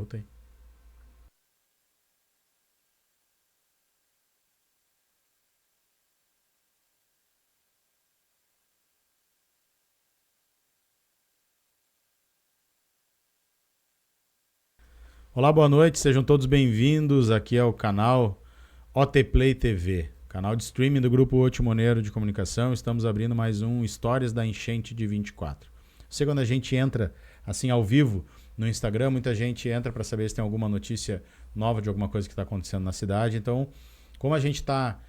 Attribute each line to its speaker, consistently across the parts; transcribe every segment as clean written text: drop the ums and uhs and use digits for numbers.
Speaker 1: Muta aí. Olá, boa noite, sejam todos bem-vindos aqui ao canal OT Play TV, canal de streaming do Grupo O Timoneiro de Comunicação. Estamos abrindo mais um Histórias da Enchente de 24. Você, quando a gente entra assim ao vivo no Instagram, muita gente entra para saber se tem alguma notícia nova de alguma coisa que está acontecendo na cidade. Então, como a gente está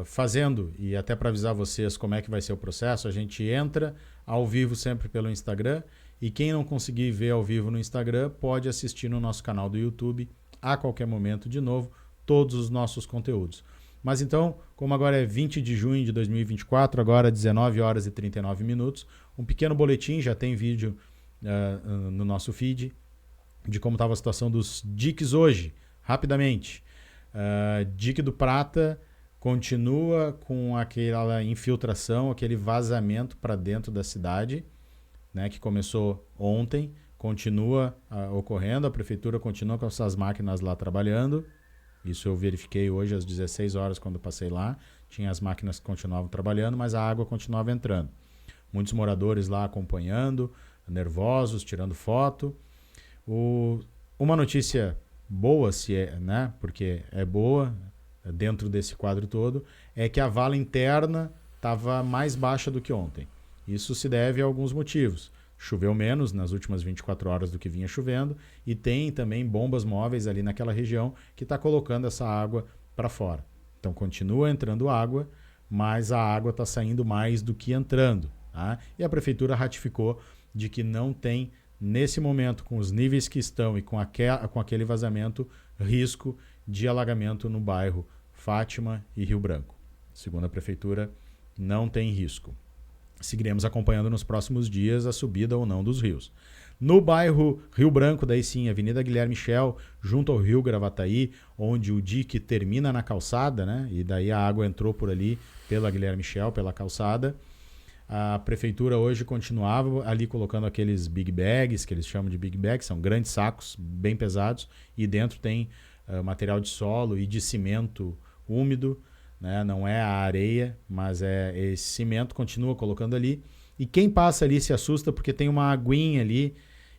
Speaker 1: fazendo, e até para avisar vocês como é que vai ser o processo, a gente entra ao vivo sempre pelo Instagram. E quem não conseguir ver ao vivo no Instagram pode assistir no nosso canal do YouTube a qualquer momento de novo todos os nossos conteúdos. Mas então, como agora é 20 de junho de 2024, agora 19 horas e 39 minutos, um pequeno boletim, já tem vídeo no nosso feed, de como estava a situação dos diques hoje, rapidamente. Dique do Prata continua com aquela infiltração, aquele vazamento para dentro da cidade, né, que começou ontem, continua ocorrendo, a prefeitura continua com essas máquinas lá trabalhando. Isso eu verifiquei hoje às 16 horas quando passei lá, tinha as máquinas que continuavam trabalhando, mas a água continuava entrando. Muitos moradores lá acompanhando, nervosos, tirando foto. Uma notícia boa, né, porque é boa dentro desse quadro todo, é que a vala interna estava mais baixa do que ontem. Isso se deve a alguns motivos. Choveu menos nas últimas 24 horas do que vinha chovendo e tem também bombas móveis ali naquela região que está colocando essa água para fora. Então continua entrando água, mas a água está saindo mais do que entrando. Tá? E a prefeitura ratificou de que não tem, nesse momento, com os níveis que estão e com aquele vazamento, risco de alagamento no bairro Fátima e Rio Branco. Segundo a prefeitura, não tem risco. Seguiremos acompanhando nos próximos dias a subida ou não dos rios. No bairro Rio Branco, daí sim, Avenida Guilherme Michel, junto ao rio Gravataí, onde o dique termina na calçada, né? E daí a água entrou por ali, pela Guilherme Michel, pela calçada. A prefeitura hoje continuava ali colocando aqueles big bags, que eles chamam de big bags, são grandes sacos, bem pesados, e dentro tem material de solo e de cimento úmido, né? Não é a areia, mas é esse cimento, continua colocando ali. E quem passa ali se assusta porque tem uma aguinha ali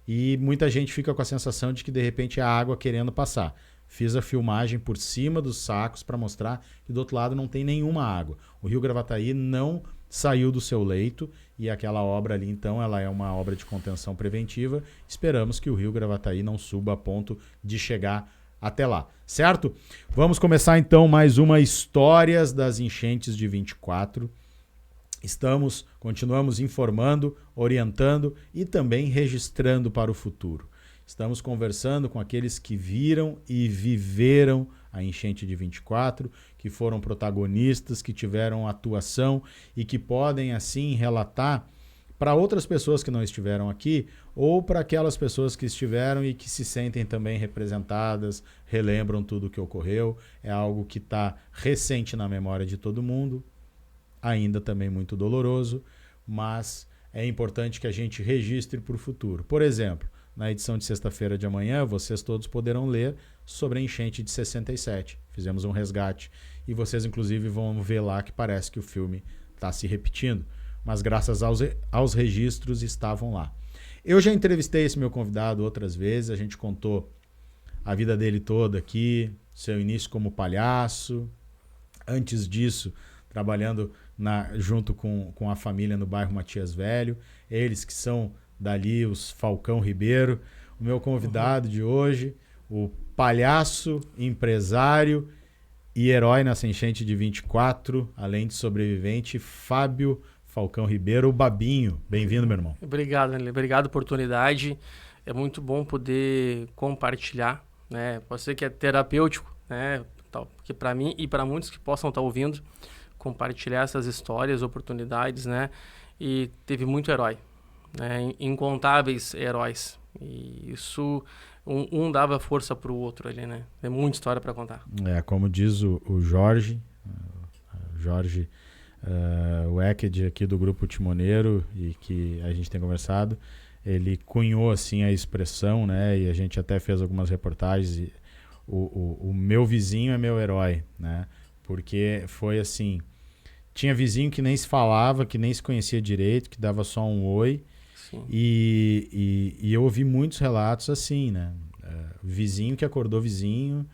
Speaker 1: e muita gente fica com a sensação de que de repente é a água querendo passar. Fiz a filmagem por cima dos sacos para mostrar que do outro lado não tem nenhuma água. O rio Gravataí não saiu do seu leito e aquela obra ali, então, ela é uma obra de contenção preventiva. Esperamos que o rio Gravataí não suba a ponto de chegar até lá, certo? Vamos começar então mais uma Histórias das Enchentes de 24. Continuamos informando, orientando e também registrando para o futuro. Estamos conversando com aqueles que viram e viveram a enchente de 24, que foram protagonistas, que tiveram atuação e que podem assim relatar para outras pessoas que não estiveram aqui ou para aquelas pessoas que estiveram e que se sentem também representadas, relembram tudo o que ocorreu. É algo que está recente na memória de todo mundo, ainda também muito doloroso, mas é importante que a gente registre para o futuro. Por exemplo, na edição de sexta-feira de amanhã, vocês todos poderão ler sobre a enchente de 67. Fizemos um resgate e vocês inclusive vão ver lá que parece que o filme está se repetindo. Mas graças aos registros estavam lá. Eu já entrevistei esse meu convidado outras vezes, a gente contou a vida dele toda aqui, seu início como palhaço, antes disso, trabalhando junto com a família no bairro Matias Velho, eles que são dali, os Falcão Ribeiro. O meu convidado de hoje, o palhaço, empresário e herói nessa enchente de 24, além de sobrevivente, Fábio Falcão Ribeiro, o Babinho. Bem-vindo, meu irmão.
Speaker 2: Obrigado, Nelly. Obrigado pela oportunidade. É muito bom poder compartilhar, né? Pode ser que é terapêutico, né? Porque para mim e para muitos que possam estar ouvindo, compartilhar essas histórias, oportunidades, né? E teve muito herói, né? Incontáveis heróis. E isso, um dava força para o outro ali, né? Tem muita história para contar.
Speaker 1: Como diz o Jorge, o Eked aqui do Grupo Timoneiro e que a gente tem conversado, ele cunhou assim a expressão, né? E a gente até fez algumas reportagens. E o meu vizinho é meu herói, né? Porque foi assim, tinha vizinho que nem se falava, que nem se conhecia direito, que dava só um oi.
Speaker 2: Sim.
Speaker 1: E eu ouvi muitos relatos assim, né? Vizinho que acordou vizinho,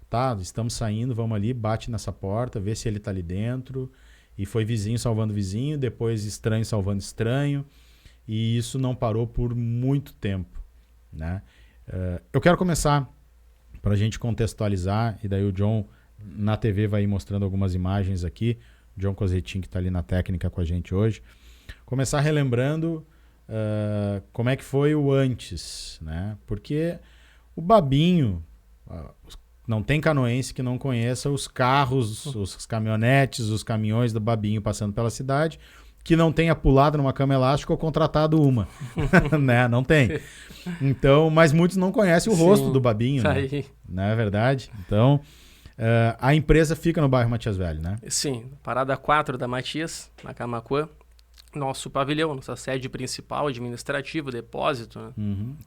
Speaker 1: tá, estamos saindo, vamos ali, bate nessa porta, vê se ele tá ali dentro. E foi vizinho salvando vizinho, depois estranho salvando estranho. E isso não parou por muito tempo, né? Eu quero começar, para a gente contextualizar, e daí o John na TV vai ir mostrando algumas imagens aqui, o John Cosetin, que está ali na técnica com a gente hoje, começar relembrando como é que foi o antes, né? Porque o Babinho, não tem canoense que não conheça os carros, os caminhonetes, os caminhões do Babinho passando pela cidade, que não tenha pulado numa cama elástica ou contratado uma, né? Não tem. Então, mas muitos não conhecem o rosto do Babinho, né? Não é verdade? Então, a empresa fica no bairro Matias Velho, né?
Speaker 2: Sim, parada 4 da Matias, na Camaquã. Nosso pavilhão, nossa sede principal, administrativa, depósito, né?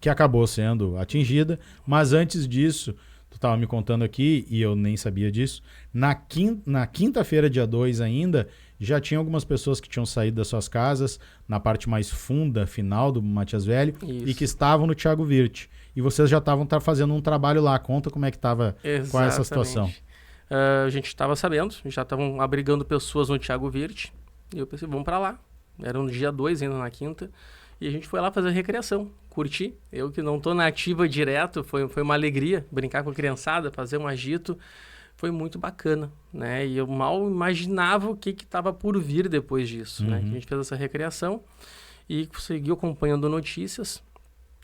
Speaker 1: Que acabou sendo atingida, mas antes disso, tu estava me contando aqui, e eu nem sabia disso, na quinta-feira, dia 2 ainda, já tinha algumas pessoas que tinham saído das suas casas, na parte mais funda, final do Matias Velho,
Speaker 2: Isso.
Speaker 1: e que estavam no Thiago Virte. E vocês já estavam fazendo um trabalho lá. Conta como é que estava, qual é essa situação.
Speaker 2: A gente estava sabendo, já estavam abrigando pessoas no Thiago Virte, e eu pensei, vamos para lá. Era no dia 2, ainda na quinta, e a gente foi lá fazer recreação, curtir. Eu que não tô na ativa direto, foi uma alegria brincar com a criançada, fazer um agito. Foi muito bacana, né? E eu mal imaginava o que estava por vir depois disso, né? Que a gente fez essa recreação e segui acompanhando notícias.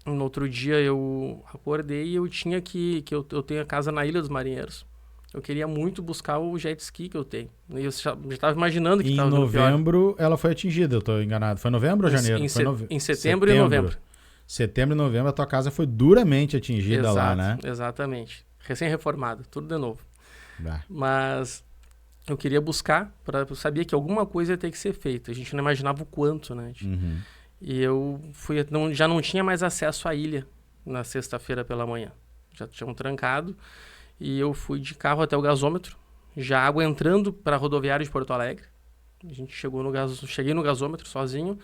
Speaker 2: No outro dia eu acordei e eu tinha eu tenho a casa na Ilha dos Marinheiros. Eu queria muito buscar o jet ski que eu tenho. E eu já estava imaginando que estava
Speaker 1: em novembro ela foi atingida, eu estou enganado. Foi novembro ou janeiro?
Speaker 2: Em setembro e novembro.
Speaker 1: Setembro e novembro a tua casa foi duramente atingida.
Speaker 2: Exato,
Speaker 1: lá, né?
Speaker 2: Exatamente. Recém-reformada, tudo de novo. Mas eu queria buscar, eu sabia que alguma coisa ia ter que ser feita. A gente não imaginava o quanto, né? E eu já não tinha mais acesso à ilha na sexta-feira pela manhã. Já tinham trancado. E eu fui de carro até o gasômetro, já água entrando para a rodoviária de Porto Alegre. A gente cheguei no gasômetro sozinho,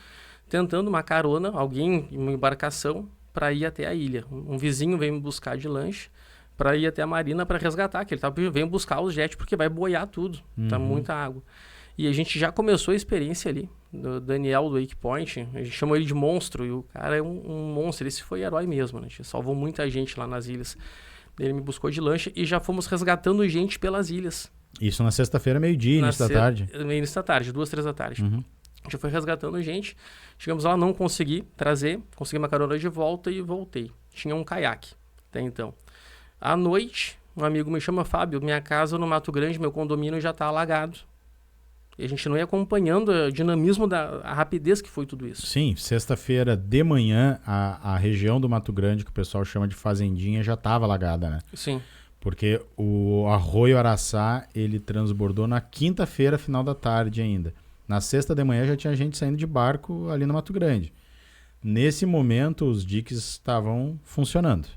Speaker 2: tentando uma carona, alguém em uma embarcação, para ir até a ilha. Um vizinho veio me buscar de lanche para ir até a marina para resgatar, que ele veio buscar os jets porque vai boiar tudo, tá muita água. E a gente já começou a experiência ali, do Daniel do Wake Point, a gente chamou ele de monstro, e o cara é um monstro, esse foi herói mesmo, né? A gente salvou muita gente lá nas ilhas. Ele me buscou de lancha e já fomos resgatando gente pelas ilhas.
Speaker 1: Isso na sexta-feira, meio-dia, início da tarde?
Speaker 2: Início da tarde, 2, 3 da tarde. A gente foi resgatando gente. Chegamos lá, não consegui consegui uma carona de volta e voltei. Tinha um caiaque até então. À noite, um amigo me chama, Fábio, minha casa no Mato Grande, meu condomínio já está alagado. E a gente não ia acompanhando o dinamismo, a rapidez que foi tudo isso.
Speaker 1: Sim, sexta-feira de manhã, a região do Mato Grande, que o pessoal chama de Fazendinha, já estava alagada, né?
Speaker 2: Sim.
Speaker 1: Porque o Arroio Araçá, ele transbordou na quinta-feira, final da tarde ainda. Na sexta de manhã já tinha gente saindo de barco ali no Mato Grande. Nesse momento, os diques estavam funcionando,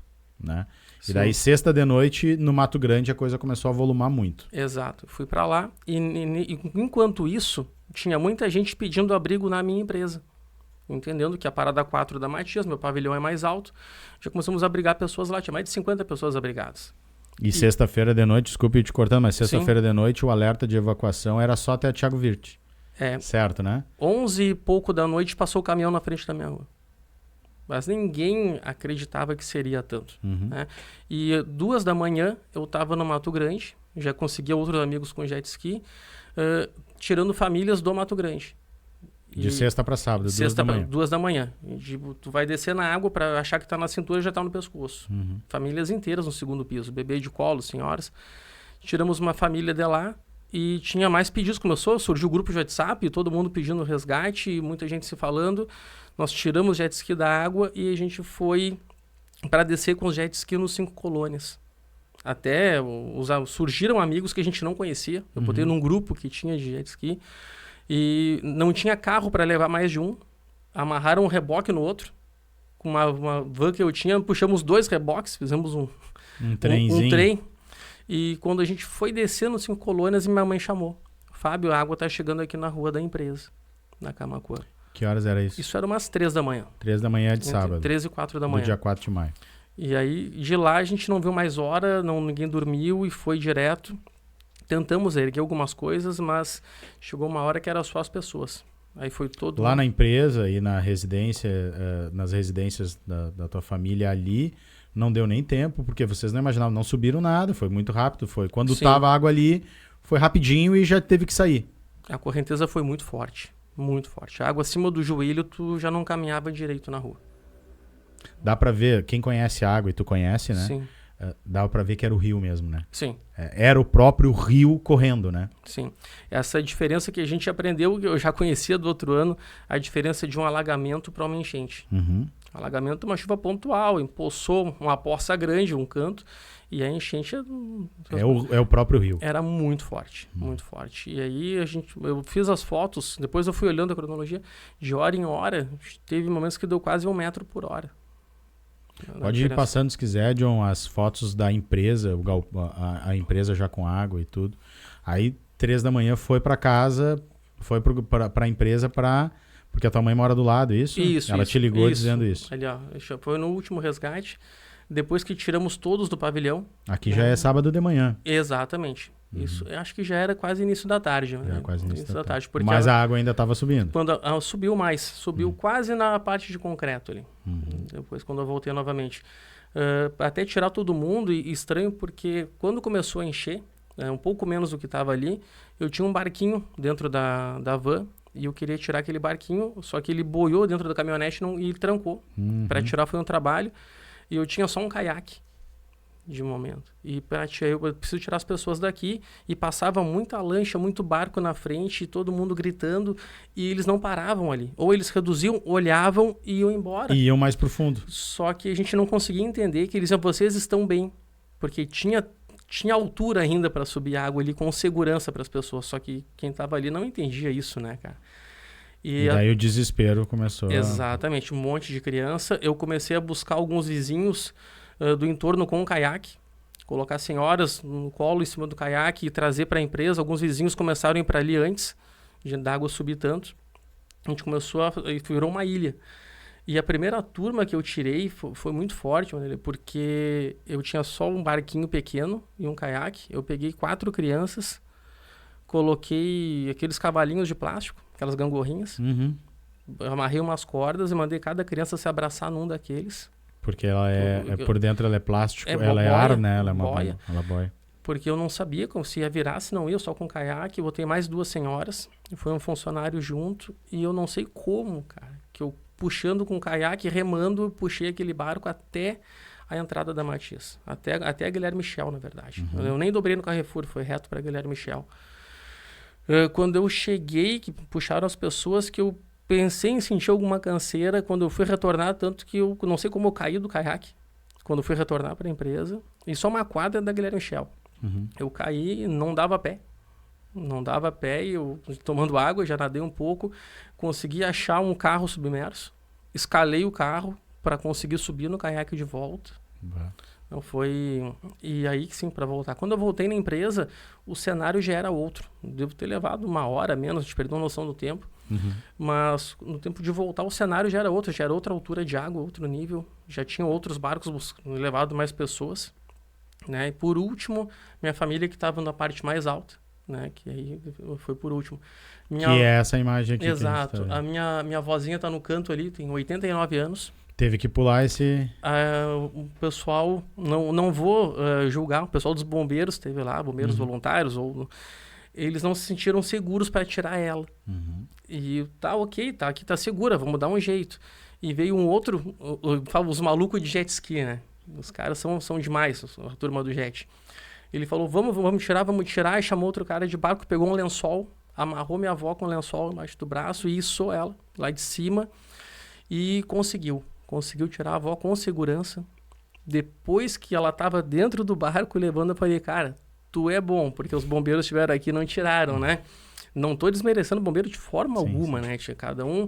Speaker 1: né? Sim. E daí, sexta de noite, no Mato Grande, a coisa começou a volumar muito.
Speaker 2: Exato. Fui para lá e enquanto isso, tinha muita gente pedindo abrigo na minha empresa. Entendendo que a parada 4 da Matias, meu pavilhão é mais alto, já começamos a abrigar pessoas lá. Tinha mais de 50 pessoas abrigadas.
Speaker 1: E sexta-feira de noite, desculpe te cortando, mas sexta-feira de noite o alerta de evacuação era só até Thiago Virte. Certo, né?
Speaker 2: 11 e pouco da noite passou o caminhão na frente da minha rua. Mas ninguém acreditava que seria tanto. Né? E 2 da manhã eu estava no Mato Grande, já conseguia outros amigos com jet ski, tirando famílias do Mato Grande.
Speaker 1: De sexta para sábado, 2 da manhã.
Speaker 2: 2 da manhã. Tu vai descer na água para achar que está na cintura e já está no pescoço. Famílias inteiras no segundo piso, bebê de colo, senhoras. Tiramos uma família de lá e tinha mais pedidos. Surgiu o grupo de WhatsApp, todo mundo pedindo resgate, muita gente se falando. Nós tiramos o jet ski da água e a gente foi para descer com os jet ski nos 5 colônias. Até surgiram amigos que a gente não conhecia. Eu botei num grupo que tinha de jet ski. E não tinha carro para levar mais de um. Amarraram um reboque no outro. com uma van que eu tinha, puxamos 2 reboques, fizemos um
Speaker 1: trenzinho.
Speaker 2: um trem. E quando a gente foi descendo 5 colônias, minha mãe chamou. Fábio, a água tá chegando aqui na rua da empresa, na Camaquã.
Speaker 1: Que horas era isso?
Speaker 2: Isso era umas 3 da manhã.
Speaker 1: 3 da manhã de sábado.
Speaker 2: 3 e 4 da manhã.
Speaker 1: Do dia 4 de maio.
Speaker 2: E aí, de lá a gente não viu mais hora, ninguém dormiu e foi direto. Tentamos erguer algumas coisas, mas chegou uma hora que era só as pessoas. Aí foi todo...
Speaker 1: Lá na empresa e na residência, nas residências da tua família ali, não deu nem tempo, porque vocês não imaginavam, não subiram nada, foi muito rápido. Foi quando tava a água ali, foi rapidinho e já teve que sair.
Speaker 2: A correnteza foi muito forte, muito forte. A água acima do joelho, tu já não caminhava direito na rua.
Speaker 1: Dá pra ver, quem conhece a água, e tu conhece, né?
Speaker 2: Sim.
Speaker 1: Dava pra ver que era o rio mesmo, né?
Speaker 2: Sim.
Speaker 1: Era o próprio rio correndo, né?
Speaker 2: Sim. Essa diferença que a gente aprendeu, que eu já conhecia do outro ano, a diferença de um alagamento para uma enchente.
Speaker 1: Uhum.
Speaker 2: Alagamento é uma chuva pontual, empoçou uma poça grande, um canto, e a enchente
Speaker 1: é o próprio rio.
Speaker 2: Era muito forte, muito forte. E aí eu fiz as fotos, depois eu fui olhando a cronologia, de hora em hora, teve momentos que deu quase 1 metro por hora.
Speaker 1: Pode ir passando, se quiser, John, as fotos da empresa, a empresa já com água e tudo. Aí, 3 da manhã, foi para casa, foi para a empresa porque a tua mãe mora do lado, isso? Ela te ligou dizendo isso.
Speaker 2: Ali, ó, foi no último resgate, depois que tiramos todos do pavilhão.
Speaker 1: Aqui já é sábado de manhã.
Speaker 2: Exatamente. Isso, eu acho que já era quase início da tarde.
Speaker 1: Já era quase início da tarde.
Speaker 2: Porque
Speaker 1: mas a água ainda estava subindo.
Speaker 2: Quando subiu mais, subiu quase na parte de concreto ali. Depois, quando eu voltei novamente. Até tirar todo mundo, e estranho porque quando começou a encher, um pouco menos do que estava ali, eu tinha um barquinho dentro da van e eu queria tirar aquele barquinho, só que ele boiou dentro da caminhonete e trancou. Para tirar foi um trabalho e eu tinha só um caiaque de momento. E eu preciso tirar as pessoas daqui, e passava muita lancha, muito barco na frente, e todo mundo gritando, e eles não paravam ali. Ou eles reduziam, olhavam e iam embora.
Speaker 1: E iam mais profundo.
Speaker 2: Só que a gente não conseguia entender que eles diziam, vocês estão bem. Porque tinha altura ainda para subir água ali com segurança para as pessoas. Só que quem estava ali não entendia isso, né, cara?
Speaker 1: E daí o desespero começou.
Speaker 2: Exatamente, um monte de criança. Eu comecei a buscar alguns vizinhos do entorno com um caiaque, colocar senhoras no colo em cima do caiaque e trazer para a empresa. Alguns vizinhos começaram a ir para ali antes da água subir tanto. A gente começou virou uma ilha. E a primeira turma que eu tirei foi muito forte, porque eu tinha só um barquinho pequeno e um caiaque. Eu peguei 4 crianças, coloquei aqueles cavalinhos de plástico, aquelas gangorrinhas, amarrei umas cordas e mandei cada criança se abraçar num daqueles.
Speaker 1: Porque ela por dentro ela é plástico, ela
Speaker 2: boia,
Speaker 1: é ar, né? Ela é uma
Speaker 2: boia.
Speaker 1: Ela boia.
Speaker 2: Porque eu não sabia se ia virar, se não ia, só com caiaque. Eu botei mais 2 senhoras, e foi um funcionário junto, e eu não sei como, cara, que eu puxando com o caiaque, remando, puxei aquele barco até a entrada da Matias. Até a Guilherme Michel, na verdade. Eu nem dobrei no Carrefour, foi reto para Guilherme Michel. Quando eu cheguei, que puxaram as pessoas, que eu pensei em sentir alguma canseira, quando eu fui retornar, tanto que eu não sei como eu caí do caiaque, quando eu fui retornar para a empresa, e só uma quadra da Guilherme Michel. Eu caí, não dava pé. Não dava pé, e eu tomando água, já nadei um pouco, consegui achar um carro submerso, escalei o carro para conseguir subir no caiaque de volta. Então foi... E aí sim, para voltar. Quando eu voltei na empresa, o cenário já era outro. Devo ter levado 1 hora menos, a gente perdeu a noção do tempo. Mas no tempo de voltar, o cenário já era outro. Já era outra altura de água, outro nível. Já tinha outros barcos levado mais pessoas. Né? E por último, minha família que estava na parte mais alta. Né? Que aí foi por último.
Speaker 1: Que é essa imagem aqui.
Speaker 2: Exato. A minha avózinha está no canto ali, tem 89 anos.
Speaker 1: Teve que pular esse...
Speaker 2: O pessoal, não vou julgar, o pessoal dos bombeiros, teve lá, bombeiros voluntários, eles não se sentiram seguros para tirar ela. E tá ok, tá aqui, tá segura, vamos dar um jeito. E veio um outro, os malucos de jet ski, né? Os caras são demais, a turma do jet. Ele falou, vamos tirar, e chamou outro cara de barco, pegou um lençol, amarrou minha avó com um lençol embaixo do braço e içou ela lá de cima e conseguiu tirar a avó com segurança. Depois que ela estava dentro do barco levando, eu falei, cara, tu é bom, porque os bombeiros estiveram aqui e não tiraram, né? Não estou desmerecendo o bombeiro de forma alguma, né? Cada um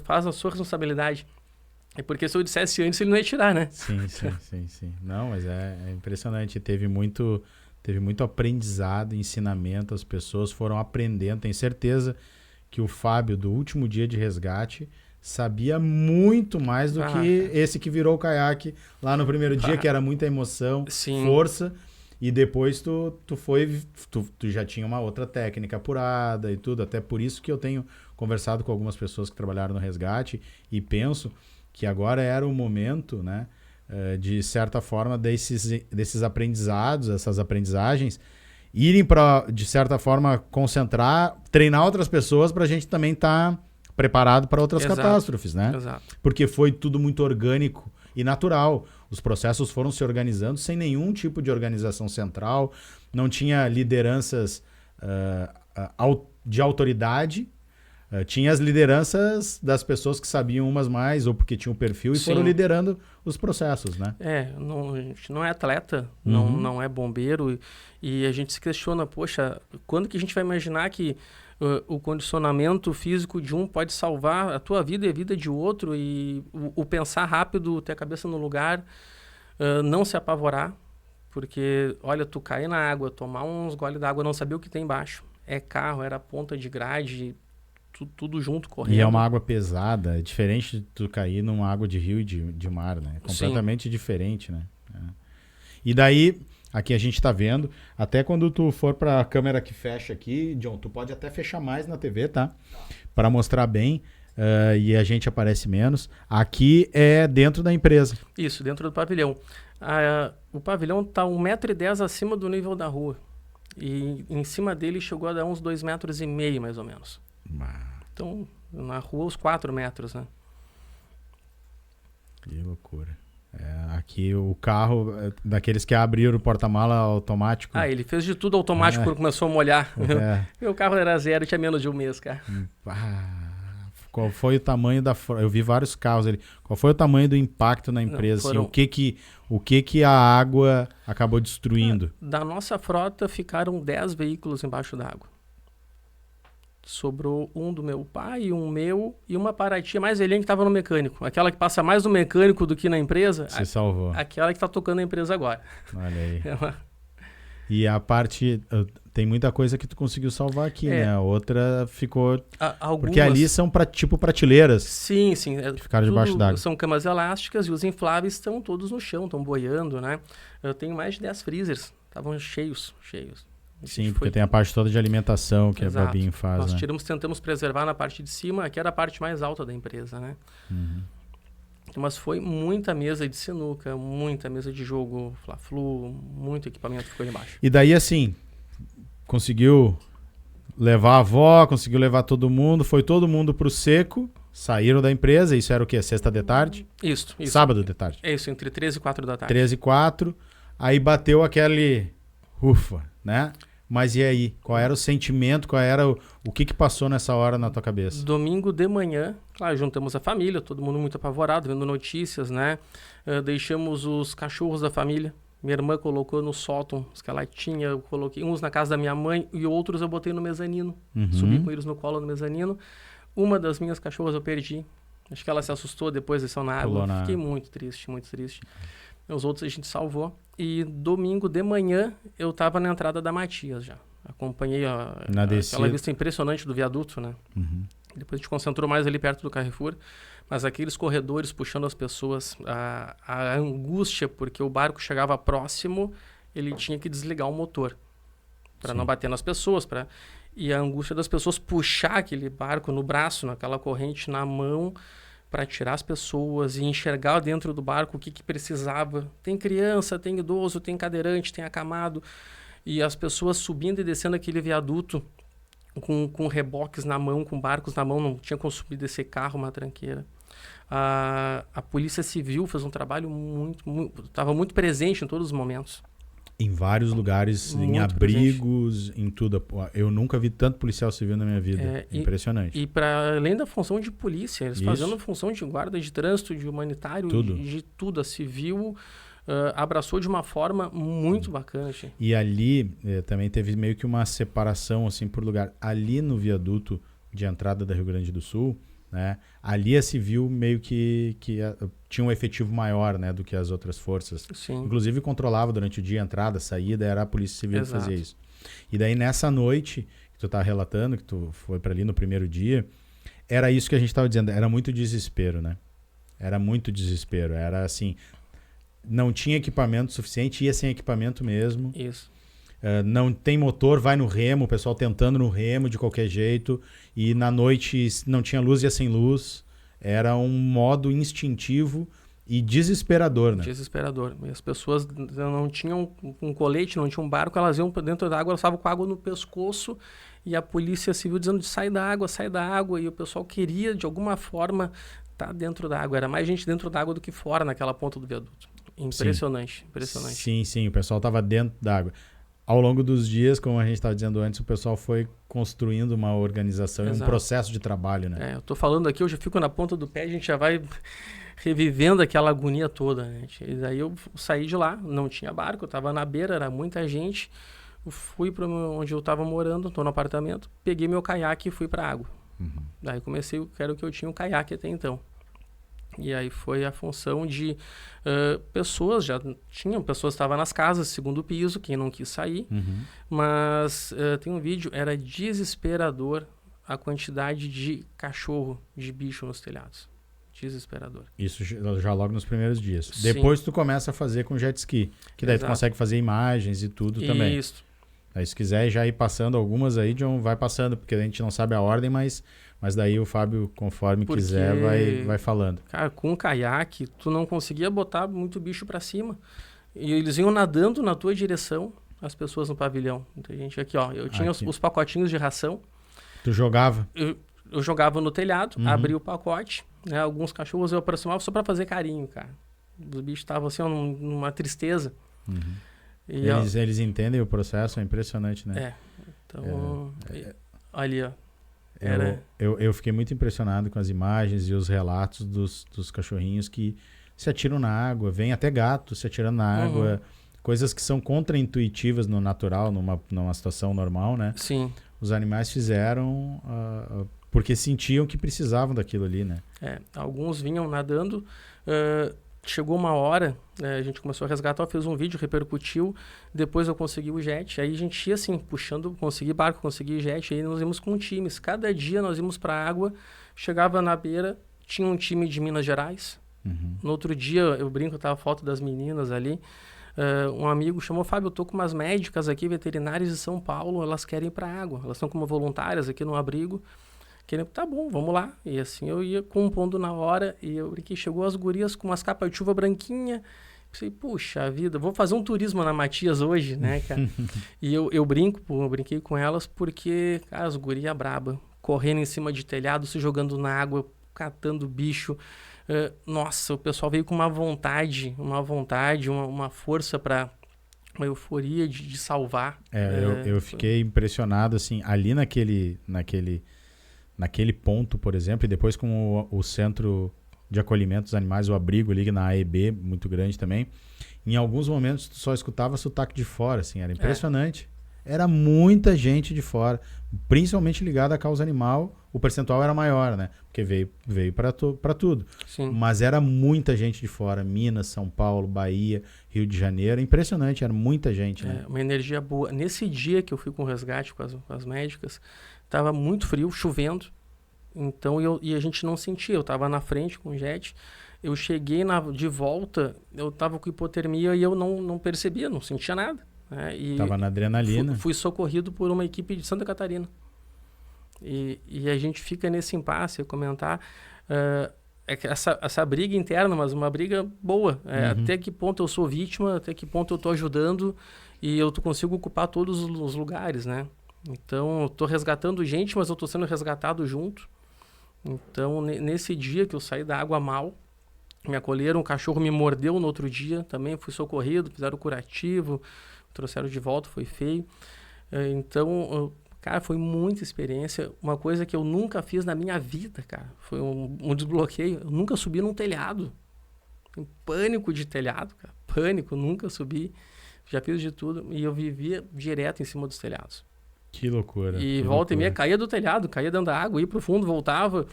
Speaker 2: faz a sua responsabilidade. É porque se eu dissesse antes, ele não ia tirar, né?
Speaker 1: Sim. Não, mas é impressionante. Teve muito aprendizado, ensinamento, as pessoas foram aprendendo. Tenho certeza que o Fábio, do último dia de resgate, sabia muito mais do que esse que virou o caiaque lá no primeiro dia, que era muita emoção, força. E depois tu já tinha uma outra técnica apurada e tudo. Até por isso que eu tenho conversado com algumas pessoas que trabalharam no resgate e penso que agora era o momento, né, de certa forma, desses aprendizados, essas aprendizagens, irem para, de certa forma, concentrar, treinar outras pessoas para a gente também estar preparado para outras catástrofes, né?
Speaker 2: Exato.
Speaker 1: Porque foi tudo muito orgânico e natural. Os processos foram se organizando sem nenhum tipo de organização central, não tinha lideranças de autoridade, tinha as lideranças das pessoas que sabiam umas mais ou porque tinham perfil e foram liderando os processos, né?
Speaker 2: A gente não é atleta, não é bombeiro e a gente se questiona, poxa, quando que a gente vai imaginar que o condicionamento físico de um pode salvar a tua vida e a vida de outro e o pensar rápido, ter a cabeça no lugar, não se apavorar, porque, olha, tu cair na água, tomar uns goles d'água, não saber o que tem embaixo. É carro, era ponta de grade, tudo junto, correndo.
Speaker 1: E é uma água pesada, é diferente de tu cair numa água de rio e de mar, né? Completamente diferente, né? E daí, aqui a gente tá vendo, até quando tu for pra câmera que fecha aqui, John, tu pode até fechar mais na TV, tá? Para mostrar bem e a gente aparece menos. Aqui é dentro da empresa.
Speaker 2: Isso, dentro do pavilhão. O pavilhão tá 1,10 m acima do nível da rua. E em cima dele chegou a dar uns 2,5 metros, mais ou menos. Então, na rua, uns 4 metros, né?
Speaker 1: Que loucura. Aqui o carro, daqueles que abriram o porta-mala automático.
Speaker 2: Ele fez de tudo automático quando começou a molhar. Meu carro era zero, tinha menos de um mês, cara.
Speaker 1: Qual foi o tamanho da... Eu vi vários carros ali. Qual foi o tamanho do impacto na empresa? Assim, o que a água acabou destruindo?
Speaker 2: Da nossa frota, ficaram 10 veículos embaixo d'água. Sobrou um do meu pai, um meu e uma Paraty mais velhinha que estava no mecânico. Aquela que passa mais no mecânico do que na empresa.
Speaker 1: Se salvou.
Speaker 2: Aquela que está tocando a empresa agora.
Speaker 1: Olha aí. E a parte... Tem muita coisa que tu conseguiu salvar aqui, né? A outra ficou... Porque ali são tipo prateleiras.
Speaker 2: Sim.
Speaker 1: Que ficaram debaixo d'água.
Speaker 2: São camas elásticas e os infláveis estão todos no chão, estão boiando, né? Eu tenho mais de 10 freezers. Estavam cheios.
Speaker 1: Sim, porque tem a parte toda de alimentação que a Babinho faz,
Speaker 2: Nós tentamos preservar na parte de cima, que era a parte mais alta da empresa, né? Mas foi muita mesa de sinuca, muita mesa de jogo, Fla-Flu, muito equipamento ficou embaixo.
Speaker 1: E daí, assim, conseguiu levar a avó, conseguiu levar todo mundo, foi todo mundo pro seco, saíram da empresa, isso era o quê? Sexta de tarde?
Speaker 2: Isso.
Speaker 1: Sábado de tarde?
Speaker 2: É isso, entre 13 e 4 da tarde.
Speaker 1: 13 e 4, aí bateu aquele ufa, né? Mas e aí? Qual era o sentimento? Qual era o que passou nessa hora na tua cabeça?
Speaker 2: Domingo de manhã, claro, juntamos a família, todo mundo muito apavorado, vendo notícias, né? Deixamos os cachorros da família. Minha irmã colocou no sótão os que ela tinha, eu coloquei uns na casa da minha mãe e outros eu botei no mezanino. Subi com eles no colo no mezanino. Uma das minhas cachorras eu perdi. Acho que ela se assustou depois, desceu na água. Fiquei muito triste. Os outros a gente salvou. E domingo de manhã eu estava na entrada da Matias já. Acompanhei aquela vista impressionante do viaduto, né? Depois a gente concentrou mais ali perto do Carrefour. Mas aqueles corredores puxando as pessoas, a angústia, porque o barco chegava próximo, ele tinha que desligar o motor para não bater nas pessoas. E a angústia das pessoas puxar aquele barco no braço, naquela corrente na mão, para tirar as pessoas e enxergar dentro do barco o que precisava. Tem criança, tem idoso, tem cadeirante, tem acamado. E as pessoas subindo e descendo aquele viaduto com reboques na mão, com barcos na mão, não tinha como subir e descer carro, uma tranqueira. A Polícia Civil fez um trabalho estava muito presente em todos os momentos.
Speaker 1: Em vários lugares, em abrigos, em tudo. Eu nunca vi tanto policial civil na minha vida. Impressionante.
Speaker 2: E para além da função de polícia, eles fazendo função de guarda de trânsito, de humanitário, de tudo. A civil abraçou de uma forma muito bacana.
Speaker 1: E ali também teve meio que uma separação assim por lugar. Ali no viaduto de entrada da Rio Grande do Sul, né? Ali a Civil meio que tinha um efetivo maior, né, do que as outras forças.
Speaker 2: Sim.
Speaker 1: Inclusive controlava durante o dia a entrada, a saída, era a Polícia Civil que fazia isso. E daí nessa noite que tu tá relatando, que tu foi para ali no primeiro dia, era isso que a gente tava dizendo, era muito desespero, né? Era muito desespero, era assim, não tinha equipamento suficiente, ia sem equipamento mesmo.
Speaker 2: Isso.
Speaker 1: Não tem motor, vai no remo, o pessoal tentando no remo de qualquer jeito, e na noite não tinha luz, ia sem luz. Era um modo instintivo e desesperador, né?
Speaker 2: Desesperador. E as pessoas não tinham um colete, não tinham um barco, elas iam dentro da água, elas estavam com água no pescoço, e a Polícia Civil dizendo sai da água, e o pessoal queria, de alguma forma, estar dentro da água. Era mais gente dentro da água do que fora, naquela ponta do viaduto. Impressionante, impressionante.
Speaker 1: Sim, o pessoal estava dentro da água. Ao longo dos dias, como a gente estava dizendo antes, o pessoal foi construindo uma organização e um processo de trabalho, né?
Speaker 2: Eu tô falando aqui, eu já fico na ponta do pé, a gente já vai revivendo aquela agonia toda, né? E daí eu saí de lá, não tinha barco, eu tava na beira, era muita gente. Eu fui para onde eu tava morando, tô no apartamento, peguei meu caiaque e fui pra água. Daí comecei, era o que eu tinha, um caiaque até então. E aí foi a função de pessoas, pessoas que estavam nas casas, segundo piso, quem não quis sair. Mas tem um vídeo, era desesperador a quantidade de cachorro, de bicho nos telhados. Desesperador.
Speaker 1: Isso já logo nos primeiros dias.
Speaker 2: Sim.
Speaker 1: Depois tu começa a fazer com jet ski, que daí tu consegue fazer imagens e tudo também.
Speaker 2: Isso.
Speaker 1: Aí se quiser já ir passando algumas aí, John, vai passando, porque a gente não sabe a ordem, mas daí o Fábio, conforme quiser, vai falando.
Speaker 2: Cara, com o caiaque, tu não conseguia botar muito bicho pra cima. E eles iam nadando na tua direção, as pessoas no pavilhão. Então, gente, aqui, ó, eu tinha os pacotinhos de ração.
Speaker 1: Tu jogava?
Speaker 2: Eu jogava no telhado, abria o pacote, né? Alguns cachorros eu aproximava só pra fazer carinho, cara. Os bichos estavam assim, ó, numa tristeza. E
Speaker 1: eles entendem o processo, é impressionante, né?
Speaker 2: Então, ali, ó.
Speaker 1: Eu fiquei muito impressionado com as imagens e os relatos dos cachorrinhos que se atiram na água, vem até gato se atirando na água, coisas que são contraintuitivas no natural, numa situação normal, né?
Speaker 2: Sim.
Speaker 1: Os animais fizeram porque sentiam que precisavam daquilo ali, né?
Speaker 2: Alguns vinham nadando, chegou uma hora, a gente começou a resgatar, fez um vídeo, repercutiu, depois eu consegui o jet, aí a gente ia assim, puxando, consegui barco, consegui jet, aí nós íamos com times, cada dia nós íamos para a água, chegava na beira, tinha um time de Minas Gerais, no outro dia, eu brinco, tava a foto das meninas ali, um amigo chamou, Fábio, eu tô com umas médicas aqui, veterinárias de São Paulo, elas querem ir para a água, elas estão como voluntárias aqui no abrigo, tá bom, vamos lá. E assim eu ia compondo na hora e eu brinquei, chegou as gurias com umas capas de chuva branquinha. Pensei, puxa vida, vou fazer um turismo na Matias hoje, né, cara? E eu brinquei com elas porque, cara, as gurias braba, correndo em cima de telhado, se jogando na água, catando bicho. Nossa, o pessoal veio com uma vontade, uma força para uma euforia de salvar.
Speaker 1: Eu fiquei impressionado, assim, ali naquele ponto, por exemplo, e depois com o centro de acolhimento dos animais, o abrigo ali na AEB, muito grande também, em alguns momentos tu só escutava sotaque de fora, assim, era impressionante. Era muita gente de fora, principalmente ligada à causa animal, o percentual era maior, né? Porque veio para tudo.
Speaker 2: Sim.
Speaker 1: Mas era muita gente de fora, Minas, São Paulo, Bahia, Rio de Janeiro, impressionante, era muita gente, né?
Speaker 2: Uma energia boa. Nesse dia que eu fui com o resgate com as médicas, tava muito frio, chovendo, então e a gente não sentia, eu tava na frente com o jet, eu cheguei de volta, eu tava com hipotermia e eu não percebia, não sentia nada. Né?
Speaker 1: Tava na adrenalina.
Speaker 2: Fui socorrido por uma equipe de Santa Catarina. E a gente fica nesse impasse, eu comentar, essa briga interna, mas uma briga boa, até que ponto eu sou vítima, até que ponto eu tô ajudando e eu consigo ocupar todos os lugares, né? Então, eu tô resgatando gente, mas eu tô sendo resgatado junto. Então, nesse dia que eu saí da água mal, me acolheram, um cachorro me mordeu no outro dia, também fui socorrido, fizeram o curativo, trouxeram de volta, foi feio. Então, cara, foi muita experiência. Uma coisa que eu nunca fiz na minha vida, cara, foi um desbloqueio. Eu nunca subi num telhado. Tenho pânico de telhado, cara. Pânico, nunca subi. Já fiz de tudo e eu vivia direto em cima dos telhados.
Speaker 1: Que loucura.
Speaker 2: E volta e meia caía do telhado, caía dentro da água, ia pro fundo, voltava.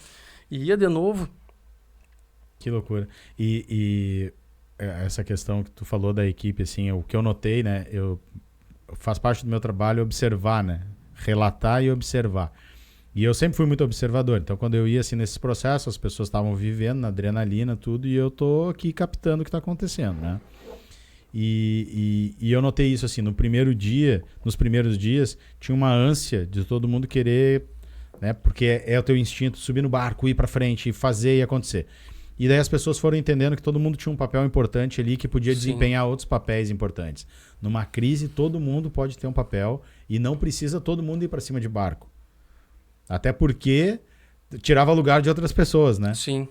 Speaker 2: E ia de novo.
Speaker 1: Que loucura. E essa questão que tu falou da equipe, assim, o que eu notei, né? Faz parte do meu trabalho observar, né? Relatar e observar. E eu sempre fui muito observador. Então, quando eu ia assim nesses processos, as pessoas estavam vivendo na adrenalina, tudo, e eu tô aqui captando o que está acontecendo, né? E eu notei isso assim, nos primeiros dias, tinha uma ânsia de todo mundo querer, né? Porque é o teu instinto subir no barco, ir para frente, fazer e acontecer. E daí as pessoas foram entendendo que todo mundo tinha um papel importante ali que podia desempenhar outros papéis importantes. Numa crise, todo mundo pode ter um papel e não precisa todo mundo ir para cima de barco. Até porque tirava lugar de outras pessoas, né?
Speaker 2: Sim.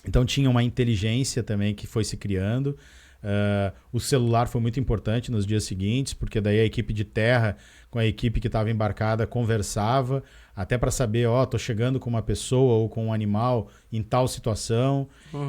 Speaker 1: Então tinha uma inteligência também que foi se criando. O celular foi muito importante nos dias seguintes, porque daí a equipe de terra com a equipe que estava embarcada conversava, até para saber, tô chegando com uma pessoa ou com um animal em tal situação,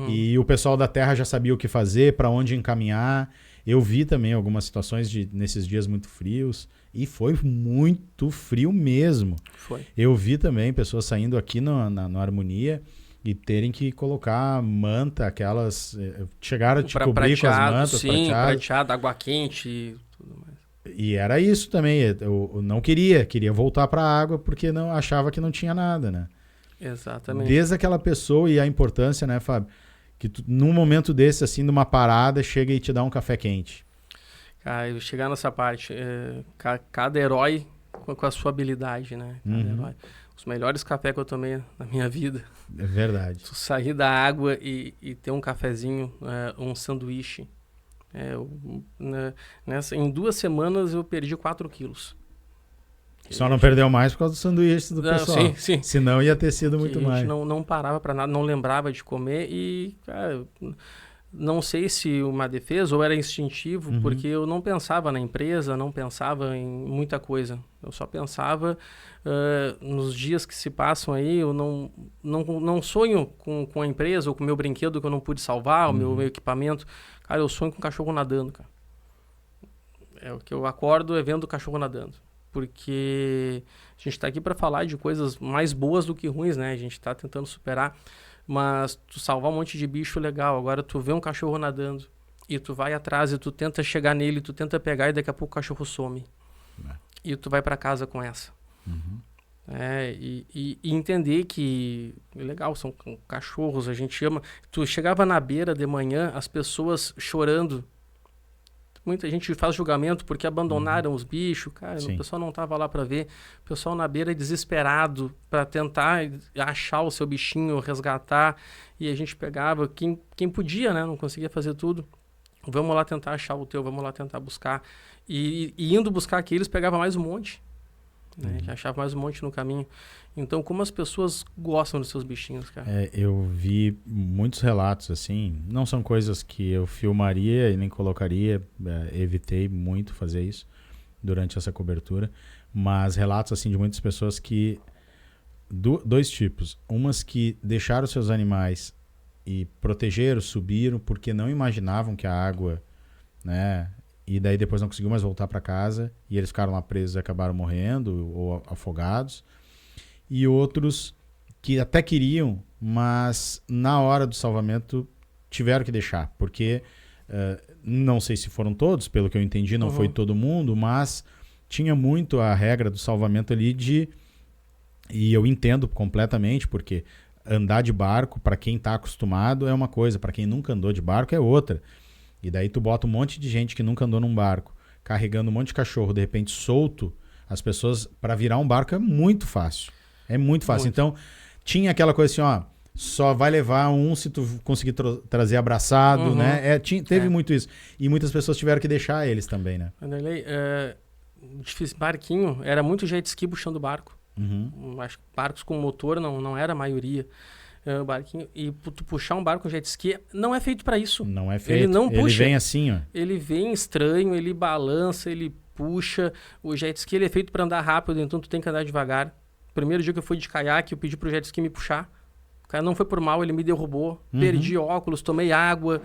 Speaker 1: e o pessoal da terra já sabia o que fazer, para onde encaminhar. Eu vi também algumas situações nesses dias muito frios, e foi muito frio mesmo.
Speaker 2: Foi.
Speaker 1: Eu vi também pessoas saindo aqui na Harmonia e terem que colocar manta, aquelas... Chegaram a te cobrir com as mantas
Speaker 2: prateado, água quente e tudo mais.
Speaker 1: E era isso também. Eu não queria voltar para a água porque não achava que não tinha nada, né?
Speaker 2: Exatamente.
Speaker 1: Desde aquela pessoa e a importância, né, Fábio? Que num momento desse, assim, numa parada, chega e te dá um café quente.
Speaker 2: Cara, eu chegar nessa parte, cada herói com a sua habilidade, né? Cada herói. Os melhores cafés que eu tomei na minha vida.
Speaker 1: É verdade.
Speaker 2: Tu sair da água e ter um cafezinho, um sanduíche. Em 2 semanas eu perdi 4 quilos.
Speaker 1: Só não perdeu mais por causa do sanduíche do pessoal.
Speaker 2: Sim.
Speaker 1: Senão ia ter sido muito mais.
Speaker 2: A gente não parava para nada, não lembrava de comer e, cara, não sei se uma defesa ou era instintivo, porque eu não pensava na empresa, não pensava em muita coisa. Eu só pensava nos dias que se passam aí, eu não sonho com a empresa ou com o meu brinquedo que eu não pude salvar, o meu equipamento. Cara, eu sonho com o cachorro nadando, cara. É o que eu acordo vendo o cachorro nadando. Porque a gente está aqui para falar de coisas mais boas do que ruins, né? A gente está tentando superar. Mas tu salvar um monte de bicho legal. Agora tu vê um cachorro nadando e tu vai atrás e tu tenta chegar nele, tu tenta pegar e daqui a pouco o cachorro some. E tu vai para casa com essa. E entender que legal, são cachorros, a gente ama. Tu chegava na beira de manhã, as pessoas chorando. Muita gente faz julgamento porque abandonaram os bichos, cara. O pessoal não tava lá para ver. O pessoal na beira desesperado para tentar achar o seu bichinho, resgatar. E a gente pegava quem podia, né? Não conseguia fazer tudo. Vamos lá tentar achar o teu, vamos lá tentar buscar. E indo buscar aqueles, pegava mais um monte. Né? Achava mais um monte no caminho. Então, como as pessoas gostam dos seus bichinhos, cara?
Speaker 1: Eu vi muitos relatos, assim, não são coisas que eu filmaria e nem colocaria, evitei muito fazer isso durante essa cobertura, mas relatos, assim, de muitas pessoas que, dois tipos, umas que deixaram seus animais e protegeram, subiram, porque não imaginavam que a água, né, e daí depois não conseguiu mais voltar para casa, e eles ficaram lá presos e acabaram morrendo ou afogados. E outros que até queriam, mas na hora do salvamento tiveram que deixar, porque não sei se foram todos, pelo que eu entendi, não foi todo mundo, mas tinha muito a regra do salvamento ali e eu entendo completamente, porque andar de barco, para quem está acostumado, é uma coisa, para quem nunca andou de barco é outra. E daí tu bota um monte de gente que nunca andou num barco, carregando um monte de cachorro, de repente solto, as pessoas, para virar um barco é muito fácil. É muito fácil. Muito. Então, tinha aquela coisa assim, só vai levar um se tu conseguir trazer abraçado, né? Teve muito isso. E muitas pessoas tiveram que deixar eles também, né?
Speaker 2: Vanderlei, difícil. Barquinho, era muito jet ski puxando o barco. Acho que barcos com motor não era a maioria. Barquinho, e tu puxar um barco com jet ski não é feito para isso.
Speaker 1: Não é feito.
Speaker 2: Ele não puxa.
Speaker 1: Ele vem assim, ó.
Speaker 2: Ele vem estranho, ele balança, ele puxa. O jet ski ele é feito para andar rápido, então tu tem que andar devagar. Primeiro dia que eu fui de caiaque, eu pedi pro jet ski me puxar. O cara não foi por mal, ele me derrubou. Perdi óculos, tomei água.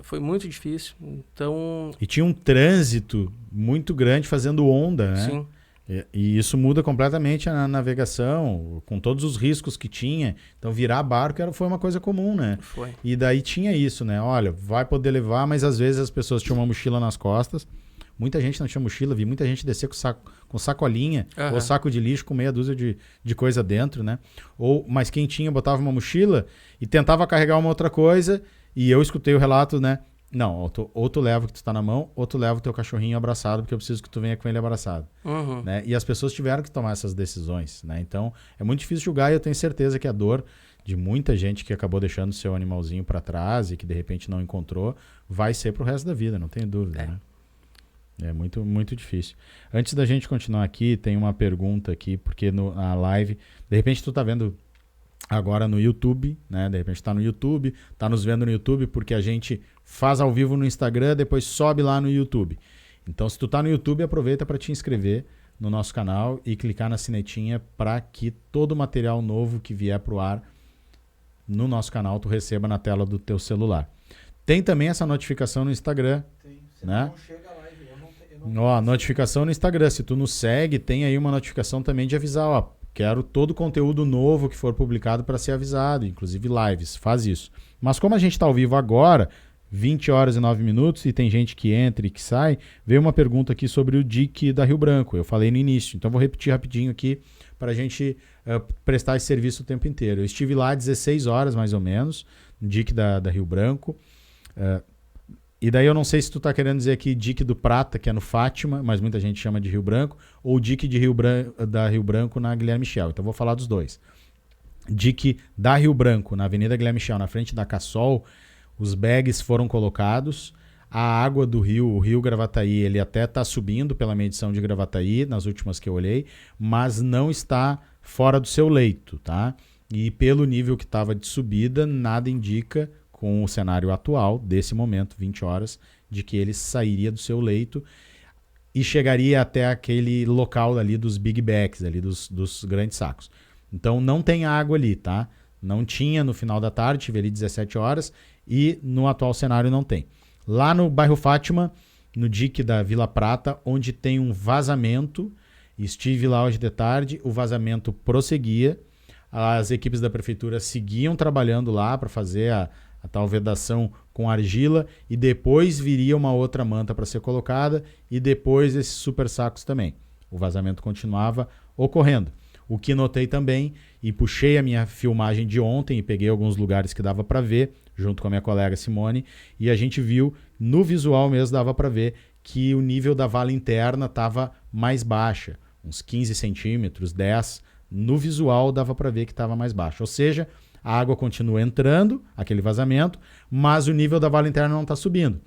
Speaker 2: Foi muito difícil. Então...
Speaker 1: E tinha um trânsito muito grande fazendo onda, né?
Speaker 2: Sim.
Speaker 1: E isso muda completamente a navegação, com todos os riscos que tinha. Então, virar barco foi uma coisa comum, né?
Speaker 2: Foi.
Speaker 1: E daí tinha isso, né? Olha, vai poder levar, mas às vezes as pessoas tinham uma mochila nas costas. Muita gente não tinha mochila, vi muita gente descer com sacolinha ou saco de lixo com meia dúzia de coisa dentro, né? Mas quem tinha botava uma mochila e tentava carregar uma outra coisa, e eu escutei o relato, né? Não, ou tu leva o que tu tá na mão, ou tu leva o teu cachorrinho abraçado, porque eu preciso que tu venha com ele abraçado. Né? E as pessoas tiveram que tomar essas decisões, né? Então, é muito difícil julgar, e eu tenho certeza que a dor de muita gente que acabou deixando seu animalzinho para trás e que de repente não encontrou, vai ser pro resto da vida, não tenho dúvida, né? É muito, muito difícil. Antes da gente continuar aqui, tem uma pergunta aqui, porque na live, de repente tu tá vendo agora no YouTube, né? De repente tá no YouTube, tá nos vendo no YouTube, porque a gente faz ao vivo no Instagram, depois sobe lá no YouTube. Então, se tu tá no YouTube, aproveita para te inscrever no nosso canal e clicar na sinetinha para que todo o material novo que vier pro ar no nosso canal tu receba na tela do teu celular. Tem também essa notificação no Instagram, né?
Speaker 3: Não chega a live,
Speaker 1: Ó, notificação no Instagram. Se tu nos segue, tem aí uma notificação também de avisar, ó, quero todo o conteúdo novo que for publicado para ser avisado, inclusive lives, faz isso. Mas como a gente está ao vivo agora, 20 horas e 9 minutos, e tem gente que entra e que sai, veio uma pergunta aqui sobre o DIC da Rio Branco. Eu falei no início, então vou repetir rapidinho aqui para a gente prestar esse serviço o tempo inteiro. Eu estive lá 16 horas, mais ou menos, no DIC da Rio Branco. E daí eu não sei se tu tá querendo dizer aqui DIC do Prata, que é no Fátima, mas muita gente chama de Rio Branco, ou DIC da Rio Branco na Guilherme Michel. Então eu vou falar dos dois. DIC da Rio Branco, na Avenida Guilherme Michel, na frente da Cassol, os bags foram colocados. A água do rio, o rio Gravataí, ele até está subindo pela medição de Gravataí, nas últimas que eu olhei, mas não está fora do seu leito, tá? E pelo nível que estava de subida, nada indica, com o cenário atual, desse momento, 20 horas, de que ele sairia do seu leito e chegaria até aquele local ali dos big bags, ali dos grandes sacos. Então não tem água ali, tá? Não tinha no final da tarde, tive ali 17 horas, e no atual cenário não tem. Lá no bairro Fátima, no DIC da Vila Prata, onde tem um vazamento, estive lá hoje de tarde, o vazamento prosseguia, as equipes da prefeitura seguiam trabalhando lá para fazer a tal vedação com argila, e depois viria uma outra manta para ser colocada, e depois esses super sacos também. O vazamento continuava ocorrendo. O que notei também, e puxei a minha filmagem de ontem e peguei alguns lugares que dava para ver, junto com a minha colega Simone, e a gente viu, no visual mesmo dava para ver que o nível da vala interna estava mais baixa, uns 15 centímetros, 10, no visual dava para ver que estava mais baixo. Ou seja, a água continua entrando, aquele vazamento, mas o nível da vala interna não está subindo.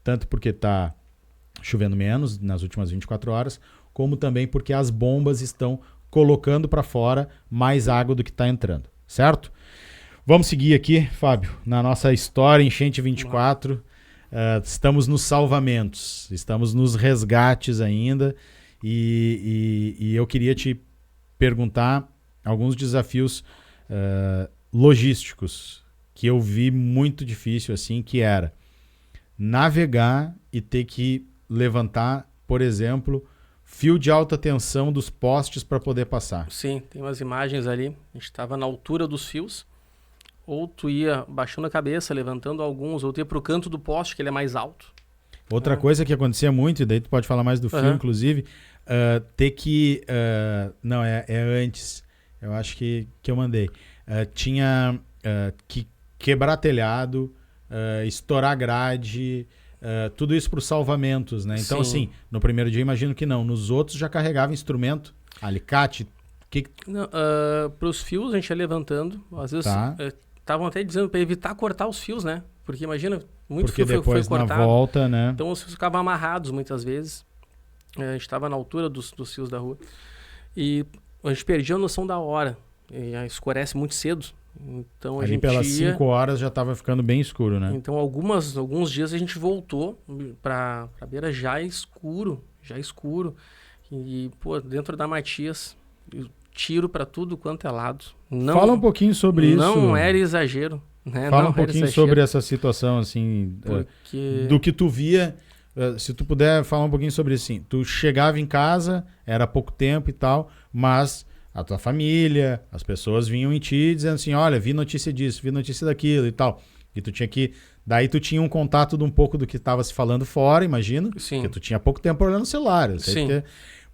Speaker 1: Tanto porque está chovendo menos nas últimas 24 horas, como também porque as bombas estão colocando para fora mais água do que está entrando, certo? Vamos seguir aqui, Fábio, na nossa história Enchente 24. Estamos nos salvamentos, estamos nos resgates ainda, e eu queria te perguntar alguns desafios logísticos que eu vi muito difícil, assim, que era navegar e ter que levantar, por exemplo, fio de alta tensão dos postes para poder passar.
Speaker 2: Sim, tem umas imagens ali. A gente estava na altura dos fios, ou tu ia baixando a cabeça, levantando alguns, ou tu ia pro canto do poste, que ele é mais alto.
Speaker 1: Outra coisa que acontecia muito, e daí tu pode falar mais do fio, inclusive, ter que... não, é antes. Eu acho que eu mandei. Tinha que quebrar telhado, estourar grade, tudo isso para os salvamentos, né? Então,
Speaker 2: Sim.
Speaker 1: assim, no primeiro dia imagino que não. Nos outros já carregava instrumento, alicate.
Speaker 2: Para os fios a gente ia levantando. Às vezes estavam até dizendo para evitar cortar os fios, né? Porque imagina, muito
Speaker 1: porque
Speaker 2: fio
Speaker 1: depois
Speaker 2: foi cortado.
Speaker 1: Na volta, né?
Speaker 2: Então os fios ficavam amarrados muitas vezes. A gente estava na altura dos fios da rua. E a gente perdia a noção da hora. E escurece muito cedo. Então
Speaker 1: ali pelas 5 horas já estava ficando bem escuro, né?
Speaker 2: Então alguns dias a gente voltou para a beira já escuro. E, pô, dentro da Matias, tiro para tudo quanto é lado. Não,
Speaker 1: fala um pouquinho sobre isso.
Speaker 2: Não era exagero. Né?
Speaker 1: Fala
Speaker 2: não
Speaker 1: um pouquinho sobre essa situação, assim, do que tu via Se tu puder falar um pouquinho sobre isso, assim, tu chegava em casa, era pouco tempo e tal, mas a tua família, as pessoas vinham em ti dizendo assim, olha, vi notícia disso, vi notícia daquilo e tal. E tu tinha que... Daí tu tinha um contato de um pouco do que estava se falando fora, imagino.
Speaker 2: Sim.
Speaker 1: Porque tu tinha pouco tempo olhando o celular.
Speaker 2: Sim.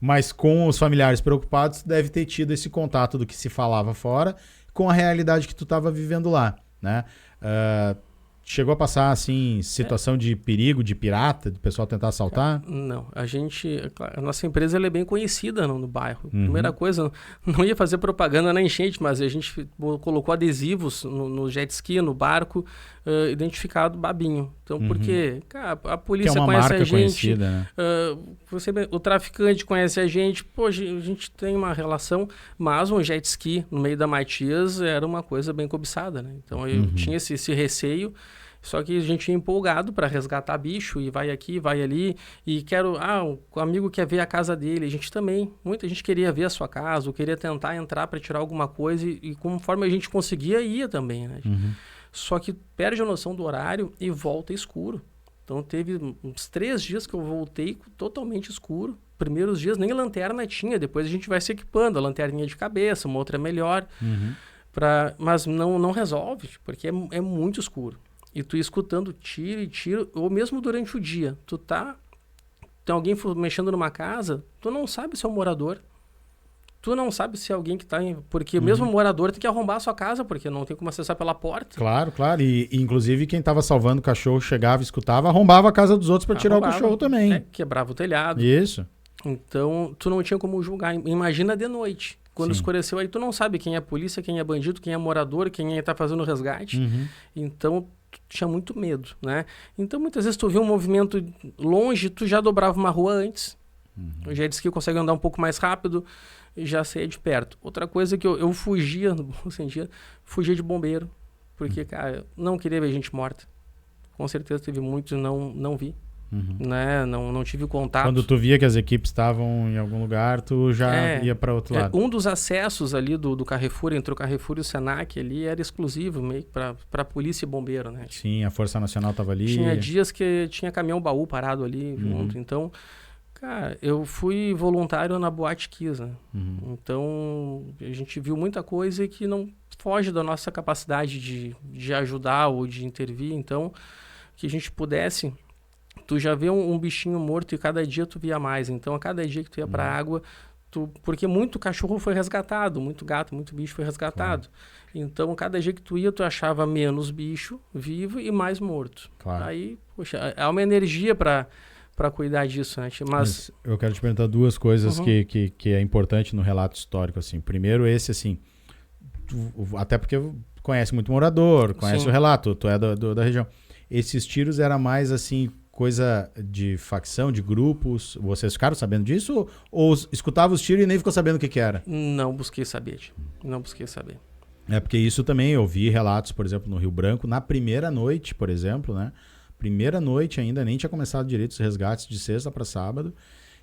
Speaker 1: Mas com os familiares preocupados, tu deve ter tido esse contato do que se falava fora com a realidade que tu estava vivendo lá, né? Chegou a passar, assim, situação de perigo, de pirata, de pessoal tentar assaltar?
Speaker 2: Não, a nossa empresa ela é bem conhecida no bairro. Primeira coisa, não ia fazer propaganda na enchente, mas a gente colocou adesivos no jet ski, no barco, identificado Babinho. Então, porque a polícia
Speaker 1: que é uma
Speaker 2: conhece
Speaker 1: marca
Speaker 2: a gente,
Speaker 1: conhecida, né?
Speaker 2: o traficante conhece a gente, pô, a gente tem uma relação, mas um jet ski no meio da Matias era uma coisa bem cobiçada, né? Então, eu tinha esse receio. Só que a gente ia empolgado para resgatar bicho e vai aqui, vai ali e o amigo quer ver a casa dele, a gente também, muita gente queria ver a sua casa, ou queria tentar entrar para tirar alguma coisa e conforme a gente conseguia, ia também, né? Só que perde a noção do horário e volta escuro. Então teve uns 3 dias que eu voltei totalmente escuro. Primeiros dias nem lanterna tinha, depois a gente vai se equipando, a lanterninha de cabeça, uma outra é melhor, mas não resolve, porque é muito escuro. E tu escutando tiro e tiro, ou mesmo durante o dia, tem alguém mexendo numa casa, tu não sabe se é um morador, tu não sabe se é alguém que porque mesmo o morador tem que arrombar a sua casa, porque não tem como acessar pela porta.
Speaker 1: Claro. E inclusive quem tava salvando o cachorro chegava, escutava, arrombava a casa dos outros para tirar o cachorro também.
Speaker 2: Quebrava o telhado.
Speaker 1: Isso.
Speaker 2: Então, tu não tinha como julgar. Imagina de noite. Quando escureceu, aí tu não sabe quem é polícia, quem é bandido, quem é morador, quem tá fazendo o resgate. Então, tu tinha muito medo, né? Então, muitas vezes tu via um movimento longe, tu já dobrava uma rua antes. O jet ski consegue andar um pouco mais rápido e já saía de perto. Outra coisa que eu fugia, no bom sentido, fugia de bombeiro. Porque, cara, não queria ver gente morta. Com certeza teve muitos, não vi. Né? Não tive contato.
Speaker 1: Quando tu via que as equipes estavam em algum lugar, tu já ia para outro lado.
Speaker 2: Um dos acessos ali do Carrefour, entre o Carrefour e o Senac ali, era exclusivo meio para polícia e bombeiro, né?
Speaker 1: Sim, a Força Nacional estava ali.
Speaker 2: Tinha dias que tinha caminhão baú parado ali junto. Então, cara, eu fui voluntário na Boate Kiss, né? Então, a gente viu muita coisa que não foge da nossa capacidade de ajudar ou de intervir. Então, que a gente pudesse... Tu já vê um bichinho morto e cada dia tu via mais. Então, a cada dia que tu ia pra água, porque muito cachorro foi resgatado, muito gato, muito bicho foi resgatado. Então, cada dia que tu ia, tu achava menos bicho vivo e mais morto. Aí, poxa, há uma energia para cuidar disso, né? Mas
Speaker 1: eu quero te perguntar 2 coisas que é importante no relato histórico, assim. Primeiro, esse, assim, até porque conhece muito morador, conhece o relato, tu é da região. Esses tiros era mais, assim... coisa de facção, de grupos? Vocês ficaram sabendo disso? Ou escutava os tiros e nem ficou sabendo o que era?
Speaker 2: Não busquei saber. Não busquei saber.
Speaker 1: Porque isso também eu vi relatos, por exemplo, no Rio Branco, na primeira noite, por exemplo, né? Primeira noite ainda, nem tinha começado direito os resgates de sexta para sábado.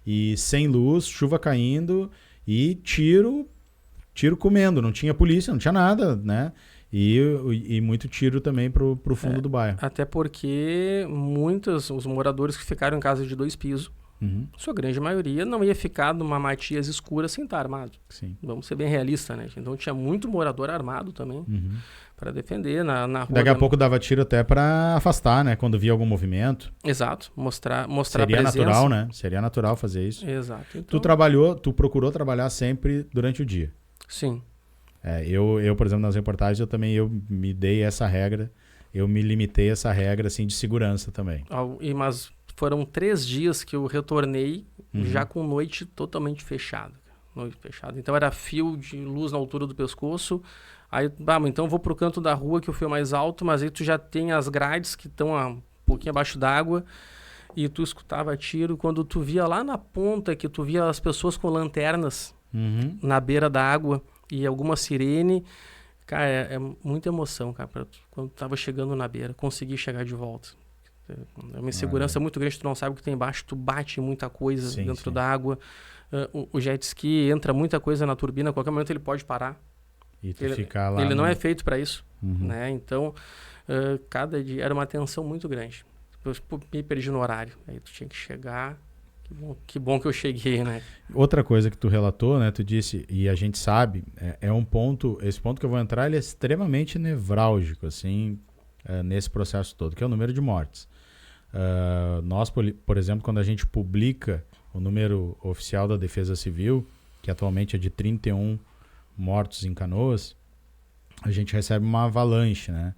Speaker 1: E sem luz, chuva caindo e tiro comendo. Não tinha polícia, não tinha nada, né? E muito tiro também pro fundo do bairro.
Speaker 2: Até porque os moradores que ficaram em casa de 2 pisos, sua grande maioria não ia ficar numa Matias escura sem estar armado.
Speaker 1: Sim.
Speaker 2: Vamos ser bem realistas, né? Então tinha muito morador armado também para defender na rua.
Speaker 1: Daqui a pouco dava tiro até para afastar, né? Quando via algum movimento.
Speaker 2: Mostrar
Speaker 1: Seria
Speaker 2: a presença.
Speaker 1: Natural, né? Seria natural fazer isso.
Speaker 2: Exato. Então...
Speaker 1: Tu procurou trabalhar sempre durante o dia.
Speaker 2: Sim.
Speaker 1: Eu, por exemplo, nas reportagens, eu me dei essa regra, eu me limitei a essa regra, assim, de segurança também.
Speaker 2: Mas foram 3 dias que eu retornei já com noite totalmente fechada. Então era fio de luz na altura do pescoço. Aí, então eu vou pro canto da rua que o fio é mais alto, mas aí tu já tem as grades que estão um pouquinho abaixo d'água e tu escutava tiro. Quando tu via lá na ponta, que tu via as pessoas com lanternas na beira da água, e alguma sirene, cara, é muita emoção, cara, quando tu tava chegando na beira, conseguir chegar de volta. É uma insegurança muito grande, tu não sabe o que tem embaixo, tu bate em muita coisa dentro da água. O jet ski entra muita coisa na turbina, a qualquer momento ele pode parar.
Speaker 1: E tu ficar lá.
Speaker 2: Ele não é feito para isso, né? Então, cada dia era uma tensão muito grande. me perdi no horário. Aí tu tinha que chegar. Que bom que eu cheguei, né?
Speaker 1: Outra coisa que tu relatou, né? Tu disse, e a gente sabe, um ponto, esse ponto que eu vou entrar, ele é extremamente nevrálgico, assim, nesse processo todo, que é o número de mortes. Nós, por exemplo, quando a gente publica o número oficial da Defesa Civil, que atualmente é de 31 mortos em Canoas, a gente recebe uma avalanche, né?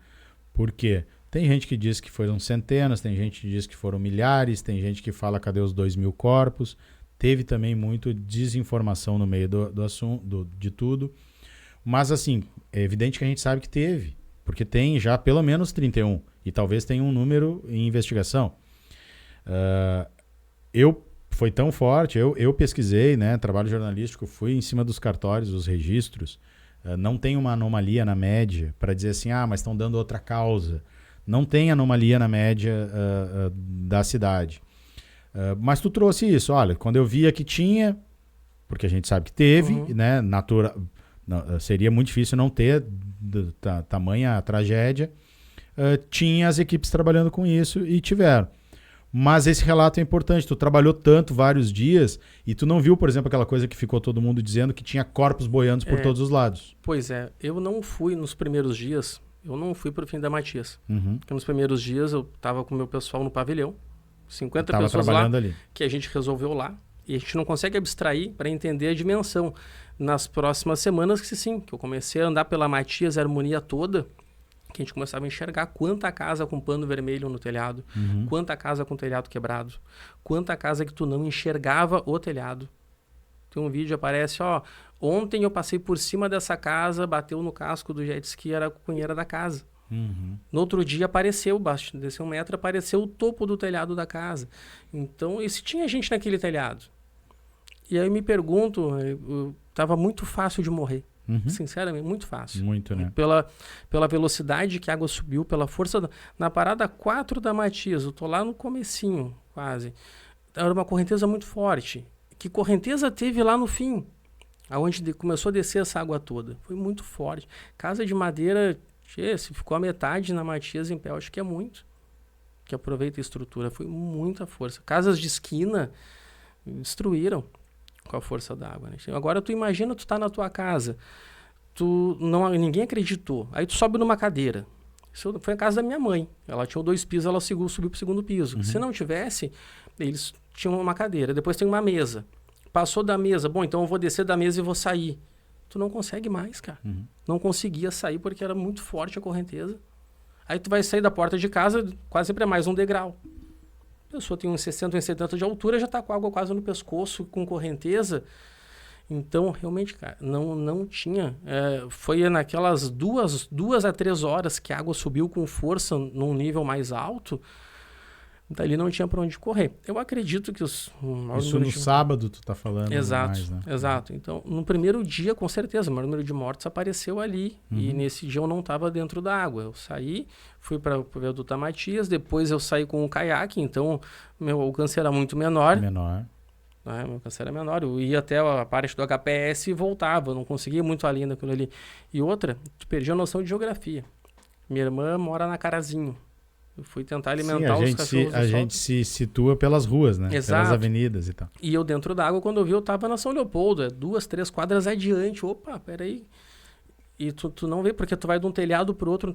Speaker 1: Por quê? Tem gente que diz que foram centenas, tem gente que diz que foram milhares, tem gente que fala cadê os 2.000 corpos. Teve também muito desinformação no meio do assunto, de tudo. Mas assim, é evidente que a gente sabe que teve, porque tem já pelo menos 31 e talvez tenha um número em investigação. Foi tão forte, eu pesquisei, né, trabalho jornalístico, fui em cima dos cartórios, os registros. Não tem uma anomalia na média para dizer assim, mas estão dando outra causa. Não tem anomalia na média da cidade. Mas tu trouxe isso. Olha, quando eu via que tinha, porque a gente sabe que teve, né? Seria muito difícil não ter tamanha tragédia. Tinha as equipes trabalhando com isso e tiveram. Mas esse relato é importante. Tu trabalhou tanto, vários dias, e tu não viu, por exemplo, aquela coisa que ficou todo mundo dizendo que tinha corpos boiando por todos os lados.
Speaker 2: Pois é. Eu não fui nos primeiros dias... Eu não fui para o fim da Matias. Porque nos primeiros dias eu estava com o meu pessoal no pavilhão. 50 pessoas lá, ali, que a gente resolveu lá. E a gente não consegue abstrair para entender a dimensão. Nas próximas semanas, que eu comecei a andar pela Matias, a harmonia toda, que a gente começava a enxergar quanta casa com pano vermelho no telhado, quanta casa com telhado quebrado, quanta casa que tu não enxergava o telhado. Tem um vídeo, aparece, ontem eu passei por cima dessa casa, bateu no casco do jet ski, era a cunheira da casa. No outro dia apareceu, desceu 1 metro, apareceu o topo do telhado da casa. Então, e se tinha gente naquele telhado? E aí eu me pergunto, estava muito fácil de morrer. Sinceramente, muito fácil.
Speaker 1: Muito, né?
Speaker 2: Pela velocidade que a água subiu, pela força... Na parada 4 da Matias, eu tô lá no comecinho, quase. Era uma correnteza muito forte. Que correnteza teve lá no fim, aonde começou a descer essa água toda. Foi muito forte. Casa de madeira, se ficou a metade na Matias em pé, acho que é muito. Que aproveita a estrutura, foi muita força. Casas de esquina destruíram com a força da água. Né? Agora tu imagina, tu tá na tua casa, ninguém acreditou. Aí tu sobe numa cadeira. Isso foi a casa da minha mãe. Ela tinha 2 pisos, ela subiu pro 2º piso. Se não tivesse, eles tinham uma cadeira. Depois tem uma mesa. Passou da mesa. Bom, então eu vou descer da mesa e vou sair. Tu não consegue mais, cara. Não conseguia sair porque era muito forte a correnteza. Aí tu vai sair da porta de casa, quase sempre é mais um degrau. A pessoa tem uns 60, uns 70 de altura, já tá com água quase no pescoço, com correnteza. Então, realmente, cara, não tinha. Foi naquelas 2 a 3 horas que a água subiu com força num nível mais alto, dali não tinha para onde correr. Eu acredito que
Speaker 1: Isso no sábado tu tá falando.
Speaker 2: Exato,
Speaker 1: mais, né?
Speaker 2: Exato. Então, no primeiro dia, com certeza, o maior número de mortes apareceu ali. E nesse dia eu não estava dentro da água. Eu saí, fui para o viaduto Matias, depois eu saí com o caiaque, então meu alcance era muito menor. Meu alcance era menor. Eu ia até a parte do HPS e voltava. Eu não conseguia muito além daquilo ali. E outra, tu perdi a noção de geografia. Minha irmã mora na Carazinho. Eu fui tentar alimentar os cachorros.
Speaker 1: A gente se situa pelas ruas, né?
Speaker 2: Exato.
Speaker 1: Pelas avenidas e tal.
Speaker 2: E eu dentro da água, quando eu vi, eu tava na São Leopoldo. 2, 3 quadras adiante. Opa, peraí. E tu não vê, porque tu vai de um telhado pro outro,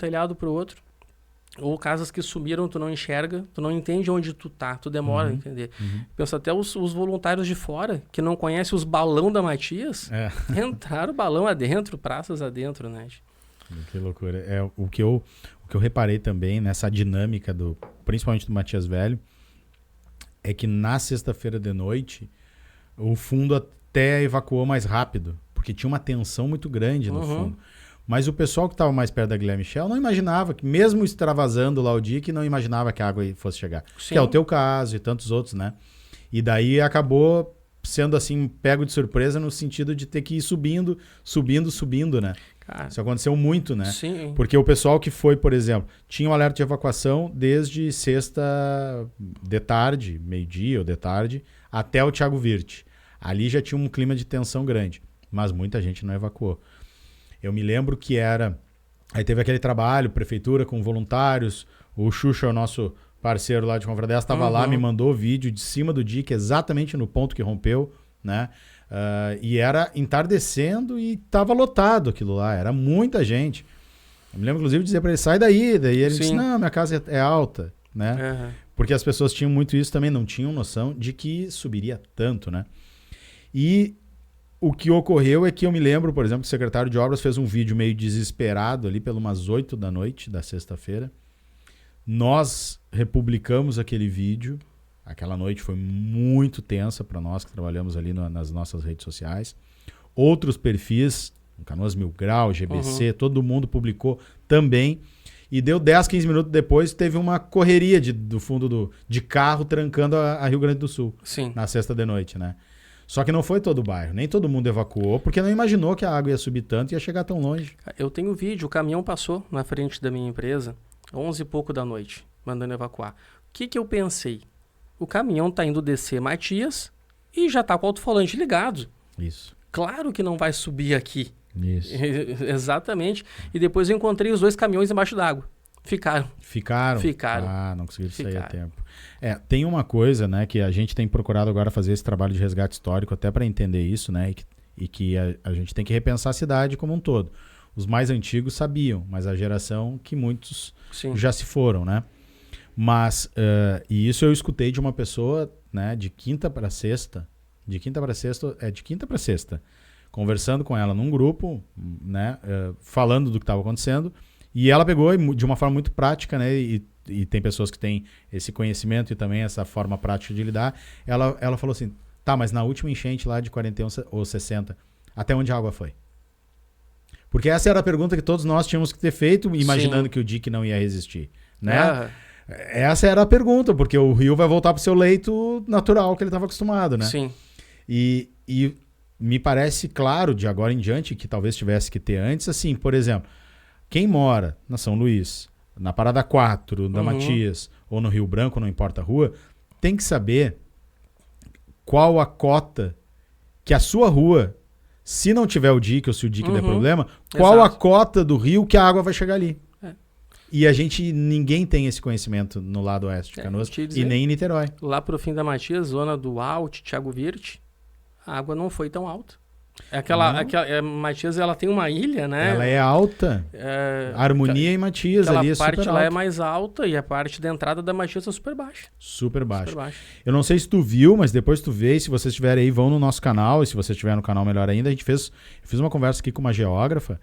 Speaker 2: Ou casas que sumiram, tu não enxerga, tu não entende onde tu tá, tu demora a entender. Penso até os voluntários de fora, que não conhecem os balão da Matias, entraram balão adentro, praças adentro, né?
Speaker 1: Que loucura. O que eu reparei também nessa dinâmica, principalmente do Matias Velho, é que na sexta-feira de noite, o fundo até evacuou mais rápido, porque tinha uma tensão muito grande no fundo. Mas o pessoal que estava mais perto da Guilherme Michel não imaginava, que mesmo extravasando lá o dia, que não imaginava que a água fosse chegar. Sim. Que é o teu caso e tantos outros, né? E daí acabou sendo assim, pego de surpresa no sentido de ter que ir subindo, né? Cara, isso aconteceu muito, né?
Speaker 2: Sim.
Speaker 1: Porque o pessoal que foi, por exemplo, tinha um alerta de evacuação desde sexta de tarde, meio-dia ou de tarde, até o Thiago Virte. Ali já tinha um clima de tensão grande, mas muita gente não evacuou. Eu me lembro que aí teve aquele trabalho, prefeitura com voluntários, o Xuxa, o nosso parceiro lá de Confradés, estava lá, me mandou vídeo de cima do dique, exatamente no ponto que rompeu, né? E era entardecendo e tava lotado aquilo lá, era muita gente. Eu me lembro, inclusive, de dizer para ele, sai daí. Daí ele disse, não, minha casa é alta, né? Porque as pessoas tinham muito isso também, não tinham noção de que subiria tanto, né? E o que ocorreu é que eu me lembro, por exemplo, que o secretário de obras fez um vídeo meio desesperado ali, pelas umas 8 da noite da sexta-feira. Nós republicamos aquele vídeo. Aquela noite foi muito tensa para nós que trabalhamos ali nas nossas redes sociais. Outros perfis, Canoas Mil Grau, GBC, todo mundo publicou também. E deu 10, 15 minutos depois, teve uma correria do fundo de carro trancando a Rio Grande do Sul.
Speaker 2: Sim.
Speaker 1: Na sexta de noite, né? Só que não foi todo o bairro, nem todo mundo evacuou, porque não imaginou que a água ia subir tanto e ia chegar tão longe.
Speaker 2: Eu tenho vídeo, o caminhão passou na frente da minha empresa, 11 e pouco da noite, mandando evacuar. O que eu pensei? O caminhão tá indo descer Matias e já tá com o alto-falante ligado.
Speaker 1: Isso.
Speaker 2: Claro que não vai subir aqui.
Speaker 1: Isso.
Speaker 2: Exatamente. E depois eu encontrei os 2 caminhões embaixo d'água. Ficaram.
Speaker 1: Ah, não conseguiram sair a tempo. Tem uma coisa, né, que a gente tem procurado agora fazer esse trabalho de resgate histórico até para entender isso, né, e que a gente tem que repensar a cidade como um todo. Os mais antigos sabiam, mas a geração que muitos já se foram, né? Mas, e isso eu escutei de uma pessoa, né, de quinta para sexta, conversando com ela num grupo, né, falando do que estava acontecendo, e ela pegou de uma forma muito prática, né, e tem pessoas que têm esse conhecimento e também essa forma prática de lidar, ela falou assim, tá, mas na última enchente lá de 41 ou 60, até onde a água foi? Porque essa era a pergunta que todos nós tínhamos que ter feito, imaginando que o dique não ia resistir, né? Essa era a pergunta, porque o rio vai voltar para o seu leito natural que ele estava acostumado, né?
Speaker 2: Sim.
Speaker 1: E me parece claro, de agora em diante, que talvez tivesse que ter antes, assim, por exemplo, quem mora na São Luís, na Parada 4, da Matias, ou no Rio Branco, não importa a rua, tem que saber qual a cota que a sua rua, se não tiver o dique ou se o dique der problema, qual a cota do rio que a água vai chegar ali. E ninguém tem esse conhecimento no lado oeste de Canoas e nem em Niterói.
Speaker 2: Lá pro fim da Matias, zona do Alt, Thiago Virte, a água não foi tão alta. Matias, ela tem uma ilha, né?
Speaker 1: Ela é alta. Harmonia e Matias ali é super alta.
Speaker 2: A parte lá é mais alta e a parte da entrada da Matias é super baixa.
Speaker 1: Super baixa. Eu não sei se tu viu, mas depois tu vê, se vocês estiverem aí, vão no nosso canal, e se você estiver no canal, melhor ainda. Eu fiz uma conversa aqui com uma geógrafa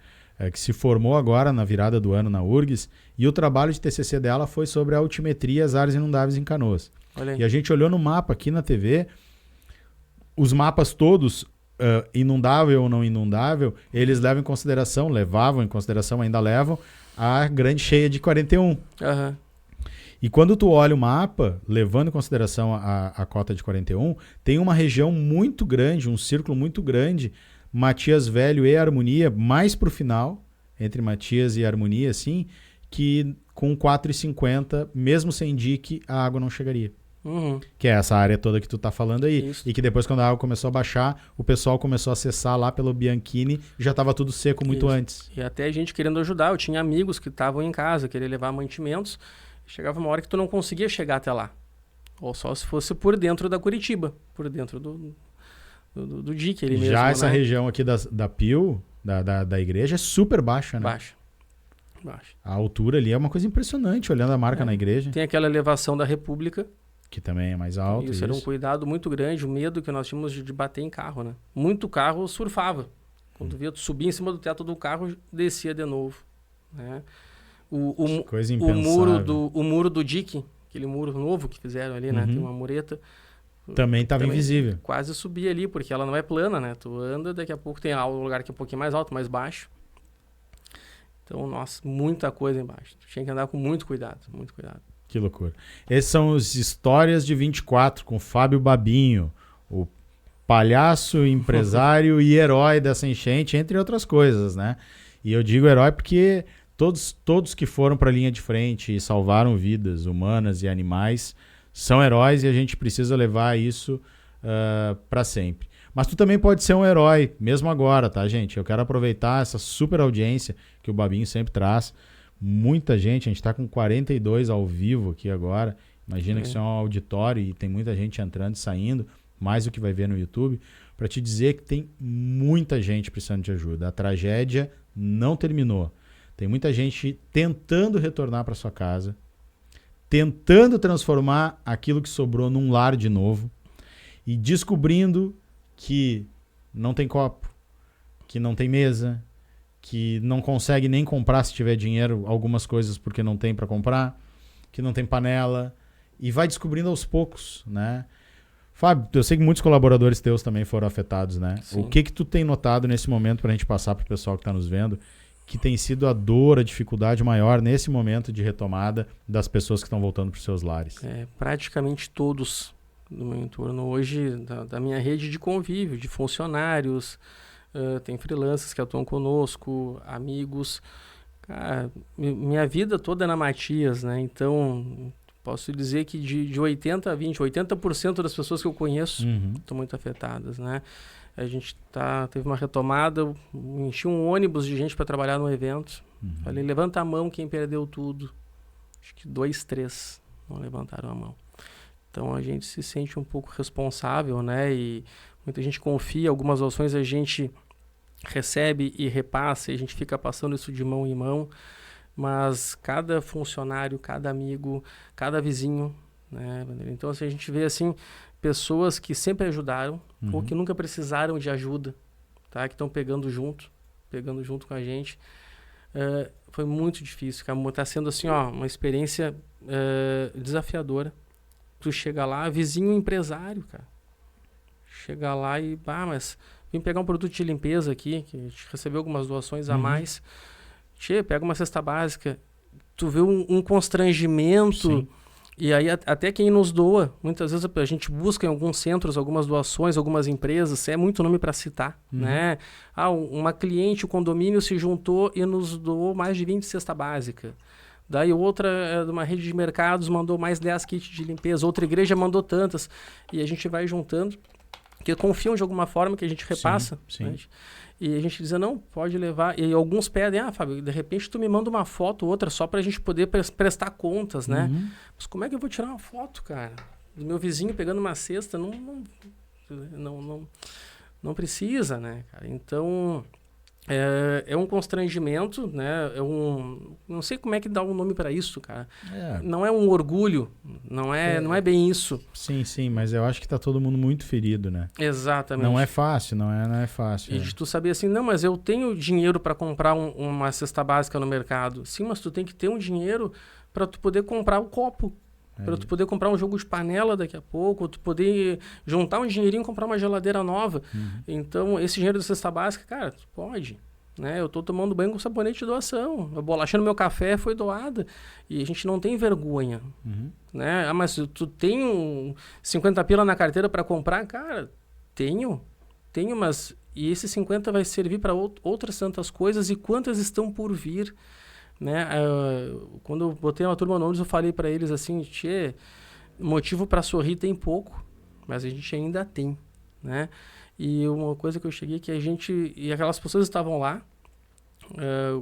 Speaker 1: que se formou agora na virada do ano na URGS, e o trabalho de TCC dela foi sobre a altimetria e as áreas inundáveis em Canoas. E a gente olhou no mapa aqui na TV, os mapas todos, inundável ou não inundável, eles levavam em consideração, ainda levam, a grande cheia de 41. E quando tu olha o mapa, levando em consideração a cota de 41, tem uma região muito grande, um círculo muito grande, Matias Velho e Harmonia, mais pro final, entre Matias e Harmonia, assim, que com 4,50, mesmo sem dique, a água não chegaria. Que é essa área toda que tu tá falando aí. Isso. E que depois, quando a água começou a baixar, o pessoal começou a acessar lá pelo Bianchini, já estava tudo seco muito antes.
Speaker 2: E até a gente querendo ajudar. Eu tinha amigos que estavam em casa, queriam levar mantimentos. Chegava uma hora que tu não conseguia chegar até lá. Ou só se fosse por dentro da Curitiba, por dentro do dique ali mesmo.
Speaker 1: Já essa região aqui da Pio, da igreja, é super baixa, né?
Speaker 2: Baixa.
Speaker 1: A altura ali é uma coisa impressionante, olhando a marca na igreja.
Speaker 2: Tem aquela elevação da República,
Speaker 1: que também é mais alto.
Speaker 2: Isso era um cuidado muito grande, o medo que nós tínhamos de bater em carro, né? Muito carro surfava. Quando via, tu subia em cima do teto do carro, descia de novo, né?
Speaker 1: Coisa impensável.
Speaker 2: O muro do dique, aquele muro novo que fizeram ali, né? Tem uma mureta.
Speaker 1: Também estava invisível.
Speaker 2: Quase subia ali, porque ela não é plana, né? Tu anda, daqui a pouco tem um lugar que é um pouquinho mais alto, mais baixo. Então, nossa, muita coisa embaixo. Tu tinha que andar com muito cuidado, muito cuidado.
Speaker 1: Que loucura. Esses são os Histórias de 24, com Fábio Babinho, o palhaço, empresário e herói dessa enchente, entre outras coisas, né? E eu digo herói porque todos que foram para a linha de frente e salvaram vidas humanas e animais são heróis, e a gente precisa levar isso para sempre. Mas tu também pode ser um herói, mesmo agora, tá, gente? Eu quero aproveitar essa super audiência que o Babinho sempre traz, muita gente, a gente está com 42 ao vivo aqui agora, imagina que isso é um auditório e tem muita gente entrando e saindo, mais do que vai ver no YouTube, para te dizer que tem muita gente precisando de ajuda. A tragédia não terminou. Tem muita gente tentando retornar para sua casa, tentando transformar aquilo que sobrou num lar de novo e descobrindo que não tem copo, que não tem mesa, que não consegue nem comprar, se tiver dinheiro, algumas coisas porque não tem para comprar, que não tem panela, e vai descobrindo aos poucos, né? Fábio, eu sei que muitos colaboradores teus também foram afetados, né?
Speaker 2: Sim.
Speaker 1: O que tu tem notado nesse momento, para a gente passar para o pessoal que está nos vendo, que tem sido a dor, a dificuldade maior nesse momento de retomada das pessoas que estão voltando para os seus lares?
Speaker 2: Praticamente todos do meu entorno hoje, da minha rede de convívio, de funcionários, tem freelancers que atuam conosco, amigos. Cara, minha vida toda é na Matias, né? Então, posso dizer que de 80 a 20, 80% das pessoas que eu conheço estão muito afetadas, né? A gente teve uma retomada, eu enchi um ônibus de gente para trabalhar no evento. Falei, levanta a mão quem perdeu tudo. Acho que 2, 3 não levantaram a mão. Então a gente se sente um pouco responsável, né? E muita gente confia, algumas ações a gente recebe e repassa, e a gente fica passando isso de mão em mão. Mas cada funcionário, cada amigo, cada vizinho, né? Então assim, a gente vê assim, pessoas que sempre ajudaram ou que nunca precisaram de ajuda, tá? Que estão pegando junto com a gente. Foi muito difícil, cara. Tá sendo assim, ó, uma experiência desafiadora. Tu chega lá, vizinho empresário, cara. Chega lá e, mas vim pegar um produto de limpeza aqui, que a gente recebeu algumas doações a mais. Pega uma cesta básica. Tu vê um constrangimento. Sim. E aí até quem nos doa, muitas vezes a gente busca em alguns centros, algumas doações, algumas empresas, é muito nome para citar, né? Uma cliente, o condomínio se juntou e nos doou mais de 20 cesta básica. Daí outra de uma rede de mercados mandou mais 10 kits de limpeza, outra igreja mandou tantas. E a gente vai juntando, que confiam de alguma forma que a gente repassa.
Speaker 1: Sim.
Speaker 2: Né? E a gente diz, não, pode levar. E alguns pedem, Fábio, de repente tu me manda uma foto ou outra só pra gente poder prestar contas, né? Mas como é que eu vou tirar uma foto, cara? Do meu vizinho pegando uma cesta, não precisa, né, cara? Então, é um constrangimento, né? Não sei como é que dá um nome pra isso, cara. Não é um orgulho, não é bem isso.
Speaker 1: Sim, mas eu acho que tá todo mundo muito ferido, né?
Speaker 2: Exatamente.
Speaker 1: Não é fácil, não é fácil.
Speaker 2: E de tu saber assim, não, mas eu tenho dinheiro para comprar uma cesta básica no mercado. Sim, mas tu tem que ter um dinheiro para tu poder comprar o copo. Para tu poder comprar um jogo de panela daqui a pouco, tu poder juntar um dinheirinho e comprar uma geladeira nova. Então, esse dinheiro da cesta básica, cara, tu pode. Né? Eu tô tomando banho com sabonete de doação. A bolacha no meu café foi doada. E a gente não tem vergonha. Né? Mas tu tem 50 pila na carteira para comprar? Cara, tenho, mas... E esse 50 vai servir para outras tantas coisas e quantas estão por vir. Né? Quando eu botei uma turma no ônibus, eu falei para eles assim, motivo para sorrir tem pouco, mas a gente ainda tem, né? E uma coisa que eu cheguei que e aquelas pessoas estavam lá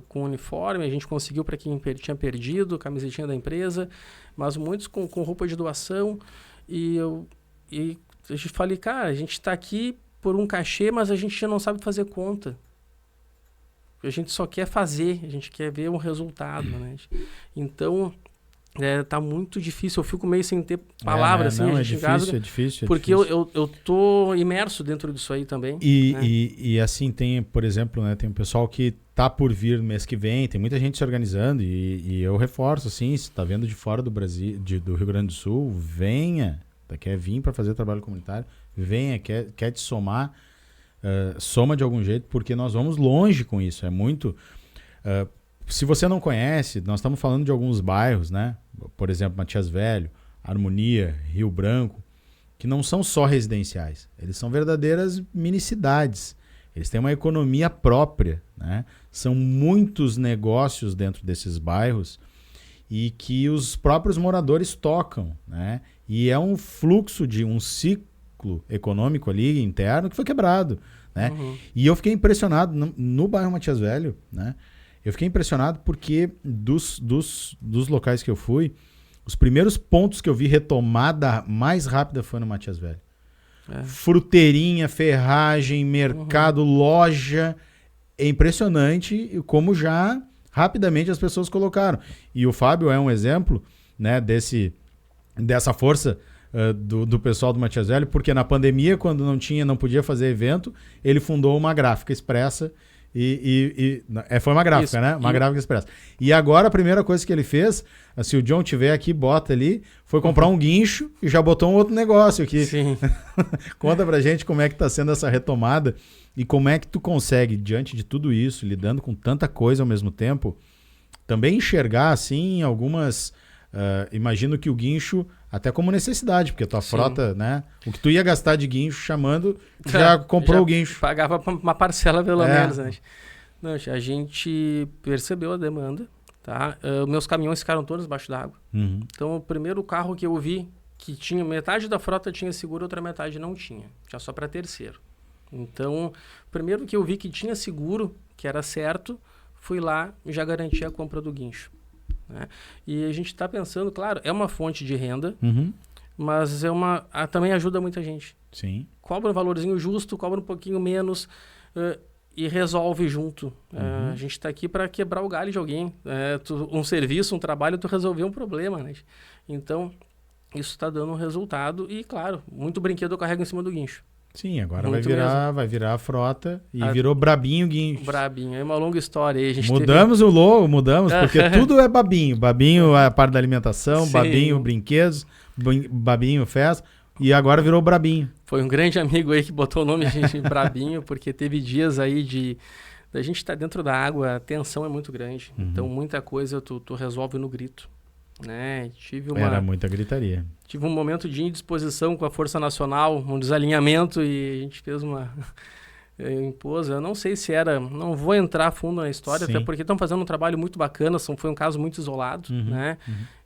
Speaker 2: com uniforme, a gente conseguiu para quem tinha perdido, camisetinha da empresa, mas muitos com roupa de doação, e a gente falei, cara, a gente está aqui por um cachê, mas a gente já não sabe fazer conta. A gente só quer fazer, a gente quer ver um resultado, né? Então, tá muito difícil. Eu fico meio sem ter palavras, assim.
Speaker 1: É difícil.
Speaker 2: Porque eu tô imerso dentro disso aí também.
Speaker 1: E assim, tem, por exemplo, né, tem um pessoal que tá por vir no mês que vem, tem muita gente se organizando e eu reforço, assim, se tá vendo de fora do Brasil, do Rio Grande do Sul, venha, quer vir para fazer trabalho comunitário, venha, quer te somar, soma de algum jeito, porque nós vamos longe com isso. É muito... se você não conhece, nós estamos falando de alguns bairros, né? Por exemplo, Matias Velho, Harmonia, Rio Branco, que não são só residenciais. Eles são verdadeiras mini-cidades. Eles têm uma economia própria, né? São muitos negócios dentro desses bairros e que os próprios moradores tocam, né? E é um fluxo de um ciclo econômico ali interno que foi quebrado, né? E eu fiquei impressionado no bairro Matias Velho, né? Eu fiquei impressionado porque dos locais que eu fui, os primeiros pontos que eu vi retomada mais rápida foi no Matias Velho. Fruteirinha, ferragem, mercado, loja. É impressionante como já rapidamente as pessoas colocaram. E o Fábio é um exemplo, né, dessa força do pessoal do Matias Velho, porque na pandemia, quando não podia fazer evento, ele fundou uma gráfica expressa. Foi uma gráfica, né? Uma gráfica expressa. E agora a primeira coisa que ele fez, se o John tiver aqui, bota ali, foi comprar um guincho e já botou um outro negócio aqui.
Speaker 2: Sim.
Speaker 1: Conta pra gente como é que tá sendo essa retomada e como é que tu consegue, diante de tudo isso, lidando com tanta coisa ao mesmo tempo, também enxergar, assim, algumas... imagino que o guincho, até como necessidade, porque a tua frota, né? O que tu ia gastar de guincho chamando, já comprou o guincho.
Speaker 2: Pagava uma parcela pelo menos, né? Não, a gente percebeu a demanda, tá? Meus caminhões ficaram todos debaixo d'água. Então, o primeiro carro que eu vi, que tinha metade da frota tinha seguro, outra metade não tinha. Tinha só para terceiro. Então, o primeiro que eu vi que tinha seguro, que era certo, fui lá e já garanti a compra do guincho. Né? E a gente está pensando, claro, é uma fonte de renda, mas também ajuda muita gente.
Speaker 1: Sim.
Speaker 2: Cobra um valorzinho justo, cobra um pouquinho menos e resolve junto. A gente está aqui para quebrar o galho de alguém. Um serviço, um trabalho, tu resolver um problema. Né? Então, isso está dando um resultado e, claro, muito brinquedo eu carrego em cima do guincho.
Speaker 1: Sim, agora vai virar a frota e virou Brabinho Guincho.
Speaker 2: Brabinho, é uma longa história aí.
Speaker 1: Mudamos o logo, porque tudo é Babinho. Babinho é a parte da alimentação, Sim. Babinho brinquedos, Babinho festa e agora virou Brabinho.
Speaker 2: Foi um grande amigo aí que botou o nome de Brabinho, porque teve dias aí da gente estar dentro da água, a tensão é muito grande. Então muita coisa tu resolve no grito. Né?
Speaker 1: Era muita gritaria.
Speaker 2: Tive um momento de indisposição com a Força Nacional, um desalinhamento e a gente fez impôs, eu não sei se era, não vou entrar a fundo na história, Sim. até porque estão fazendo um trabalho muito bacana, foi um caso muito isolado, né?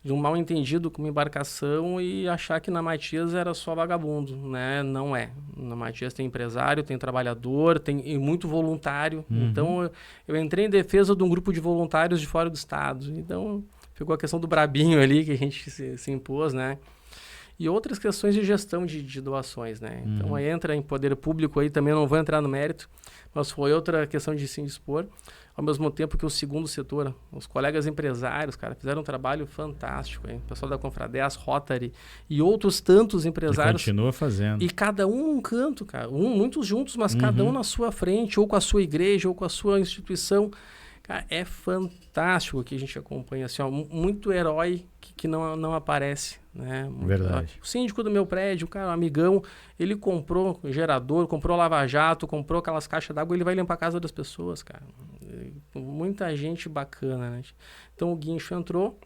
Speaker 2: De um mal entendido com uma embarcação e achar que na Matias era só vagabundo, né? Não é. Na Matias tem empresário, tem trabalhador, tem muito voluntário. Então eu entrei em defesa de um grupo de voluntários de fora do estado. Então ficou a questão do Brabinho ali que a gente se impôs, né? E outras questões de gestão de doações, né? Então, aí entra em poder público aí, também não vou entrar no mérito, mas foi outra questão de se dispor, ao mesmo tempo que o segundo setor, os colegas empresários, cara, fizeram um trabalho fantástico, hein? O pessoal da Confradés, Rotary e outros tantos empresários.
Speaker 1: E continua fazendo.
Speaker 2: E cada um num canto, cara. Muitos juntos, mas cada um na sua frente, ou com a sua igreja, ou com a sua instituição. Cara, é fantástico o que a gente acompanha, assim, ó, muito herói que não aparece, né?
Speaker 1: Verdade.
Speaker 2: O síndico do meu prédio, cara, um amigão, ele comprou gerador, comprou lava-jato, comprou aquelas caixas d'água, ele vai limpar a casa das pessoas, cara. Muita gente bacana, né? Então o guincho entrou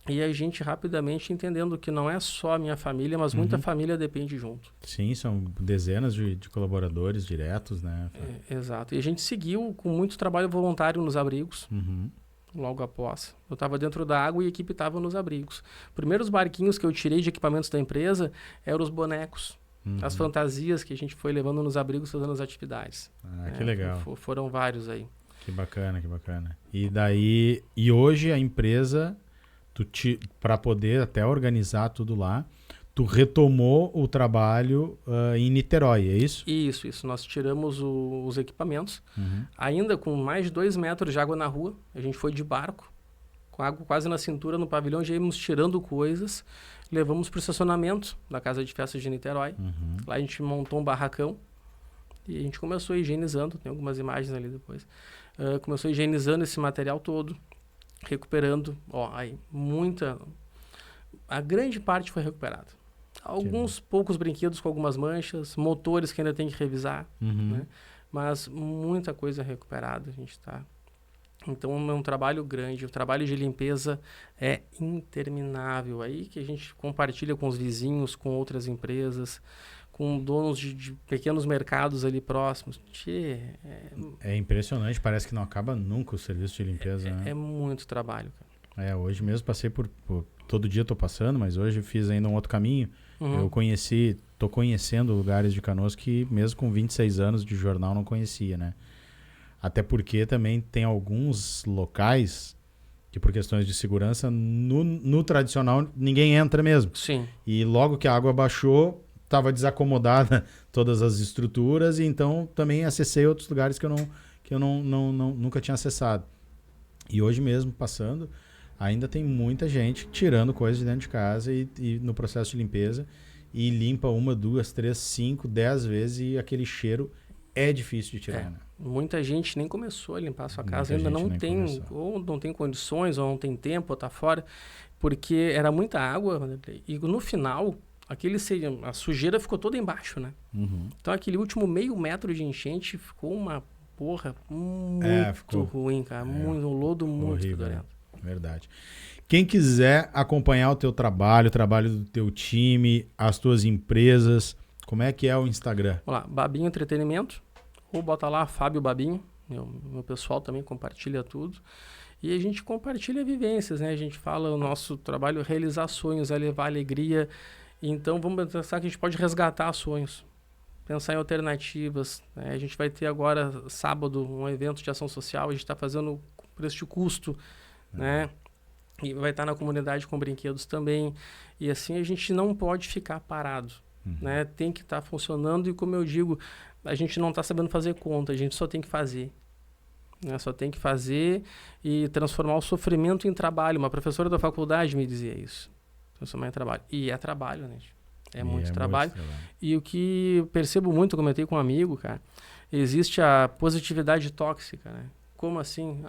Speaker 2: e a gente rapidamente entendendo que não é só a minha família, mas muita família depende junto.
Speaker 1: Sim, são dezenas de colaboradores diretos, né?
Speaker 2: Exato. E a gente seguiu com muito trabalho voluntário nos abrigos, logo após. Eu estava dentro da água e a equipe estava nos abrigos. Primeiros barquinhos que eu tirei de equipamentos da empresa eram os bonecos, as fantasias que a gente foi levando nos abrigos fazendo as atividades.
Speaker 1: Que legal.
Speaker 2: Foram vários aí.
Speaker 1: Que bacana, que bacana. E hoje a empresa... para poder até organizar tudo lá, tu retomou o trabalho em Niterói, é isso?
Speaker 2: Isso. Nós tiramos os equipamentos, ainda com mais de 2 metros de água na rua. A gente foi de barco, com água quase na cintura no pavilhão, já íamos tirando coisas, levamos para o estacionamento da Casa de Festas de Niterói. Lá a gente montou um barracão e a gente começou higienizando, tem algumas imagens ali depois. Começou higienizando esse material todo, recuperando, a grande parte foi recuperada. Alguns poucos brinquedos com algumas manchas, motores que ainda tem que revisar, né? Mas muita coisa recuperada a gente está. Então é um trabalho grande, o trabalho de limpeza é interminável, aí que a gente compartilha com os vizinhos, com outras empresas, com donos de pequenos mercados ali próximos.
Speaker 1: É impressionante, parece que não acaba nunca o serviço de limpeza. Né?
Speaker 2: É muito trabalho, cara.
Speaker 1: Hoje mesmo passei por todo dia estou passando, mas hoje fiz ainda um outro caminho. Eu estou conhecendo lugares de Canoas que mesmo com 26 anos de jornal não conhecia, né? Até porque também tem alguns locais que, por questões de segurança, no tradicional ninguém entra mesmo.
Speaker 2: Sim.
Speaker 1: E logo que a água baixou, estava desacomodada todas as estruturas, e então também acessei outros lugares que eu nunca tinha acessado. E hoje mesmo, passando, ainda tem muita gente tirando coisas de dentro de casa e no processo de limpeza, e limpa 1, 2, 3, 5, 10 vezes, e aquele cheiro é difícil de tirar, né?
Speaker 2: Muita gente nem começou a limpar a sua casa,
Speaker 1: Muita
Speaker 2: ainda
Speaker 1: gente
Speaker 2: não
Speaker 1: nem
Speaker 2: tem,
Speaker 1: começou.
Speaker 2: ou não tem condições, ou não tem tempo, ou tá fora, porque era muita água, e no final, a sujeira ficou toda embaixo, né?
Speaker 1: Uhum.
Speaker 2: Então aquele último meio metro de enchente ficou uma porra muito
Speaker 1: ficou
Speaker 2: ruim, cara, um lodo muito
Speaker 1: horrível,
Speaker 2: fedorento.
Speaker 1: Verdade. Quem quiser acompanhar o teu trabalho, o trabalho do teu time, as tuas empresas, como é que é o Instagram?
Speaker 2: Vamos lá, Babinho Entretenimento, ou bota lá Fábio Babinho, meu pessoal também compartilha tudo. E a gente compartilha vivências, né? A gente fala o nosso trabalho, realizar sonhos, é levar alegria. Então vamos pensar que a gente pode resgatar sonhos, pensar em alternativas, né? A gente vai ter agora, sábado, um evento de ação social, a gente está fazendo preço de custo, né? E vai estar na comunidade com brinquedos também. E assim a gente não pode ficar parado, né? Tem que estar funcionando, e como eu digo, a gente não está sabendo fazer conta, a gente só tem que fazer. Né? Só tem que fazer e transformar o sofrimento em trabalho. Uma professora da faculdade me dizia isso. Transformar em trabalho. E é trabalho, né? É muito trabalho. E o que eu percebo muito, comentei com um amigo, cara, existe a positividade tóxica, né? Como assim?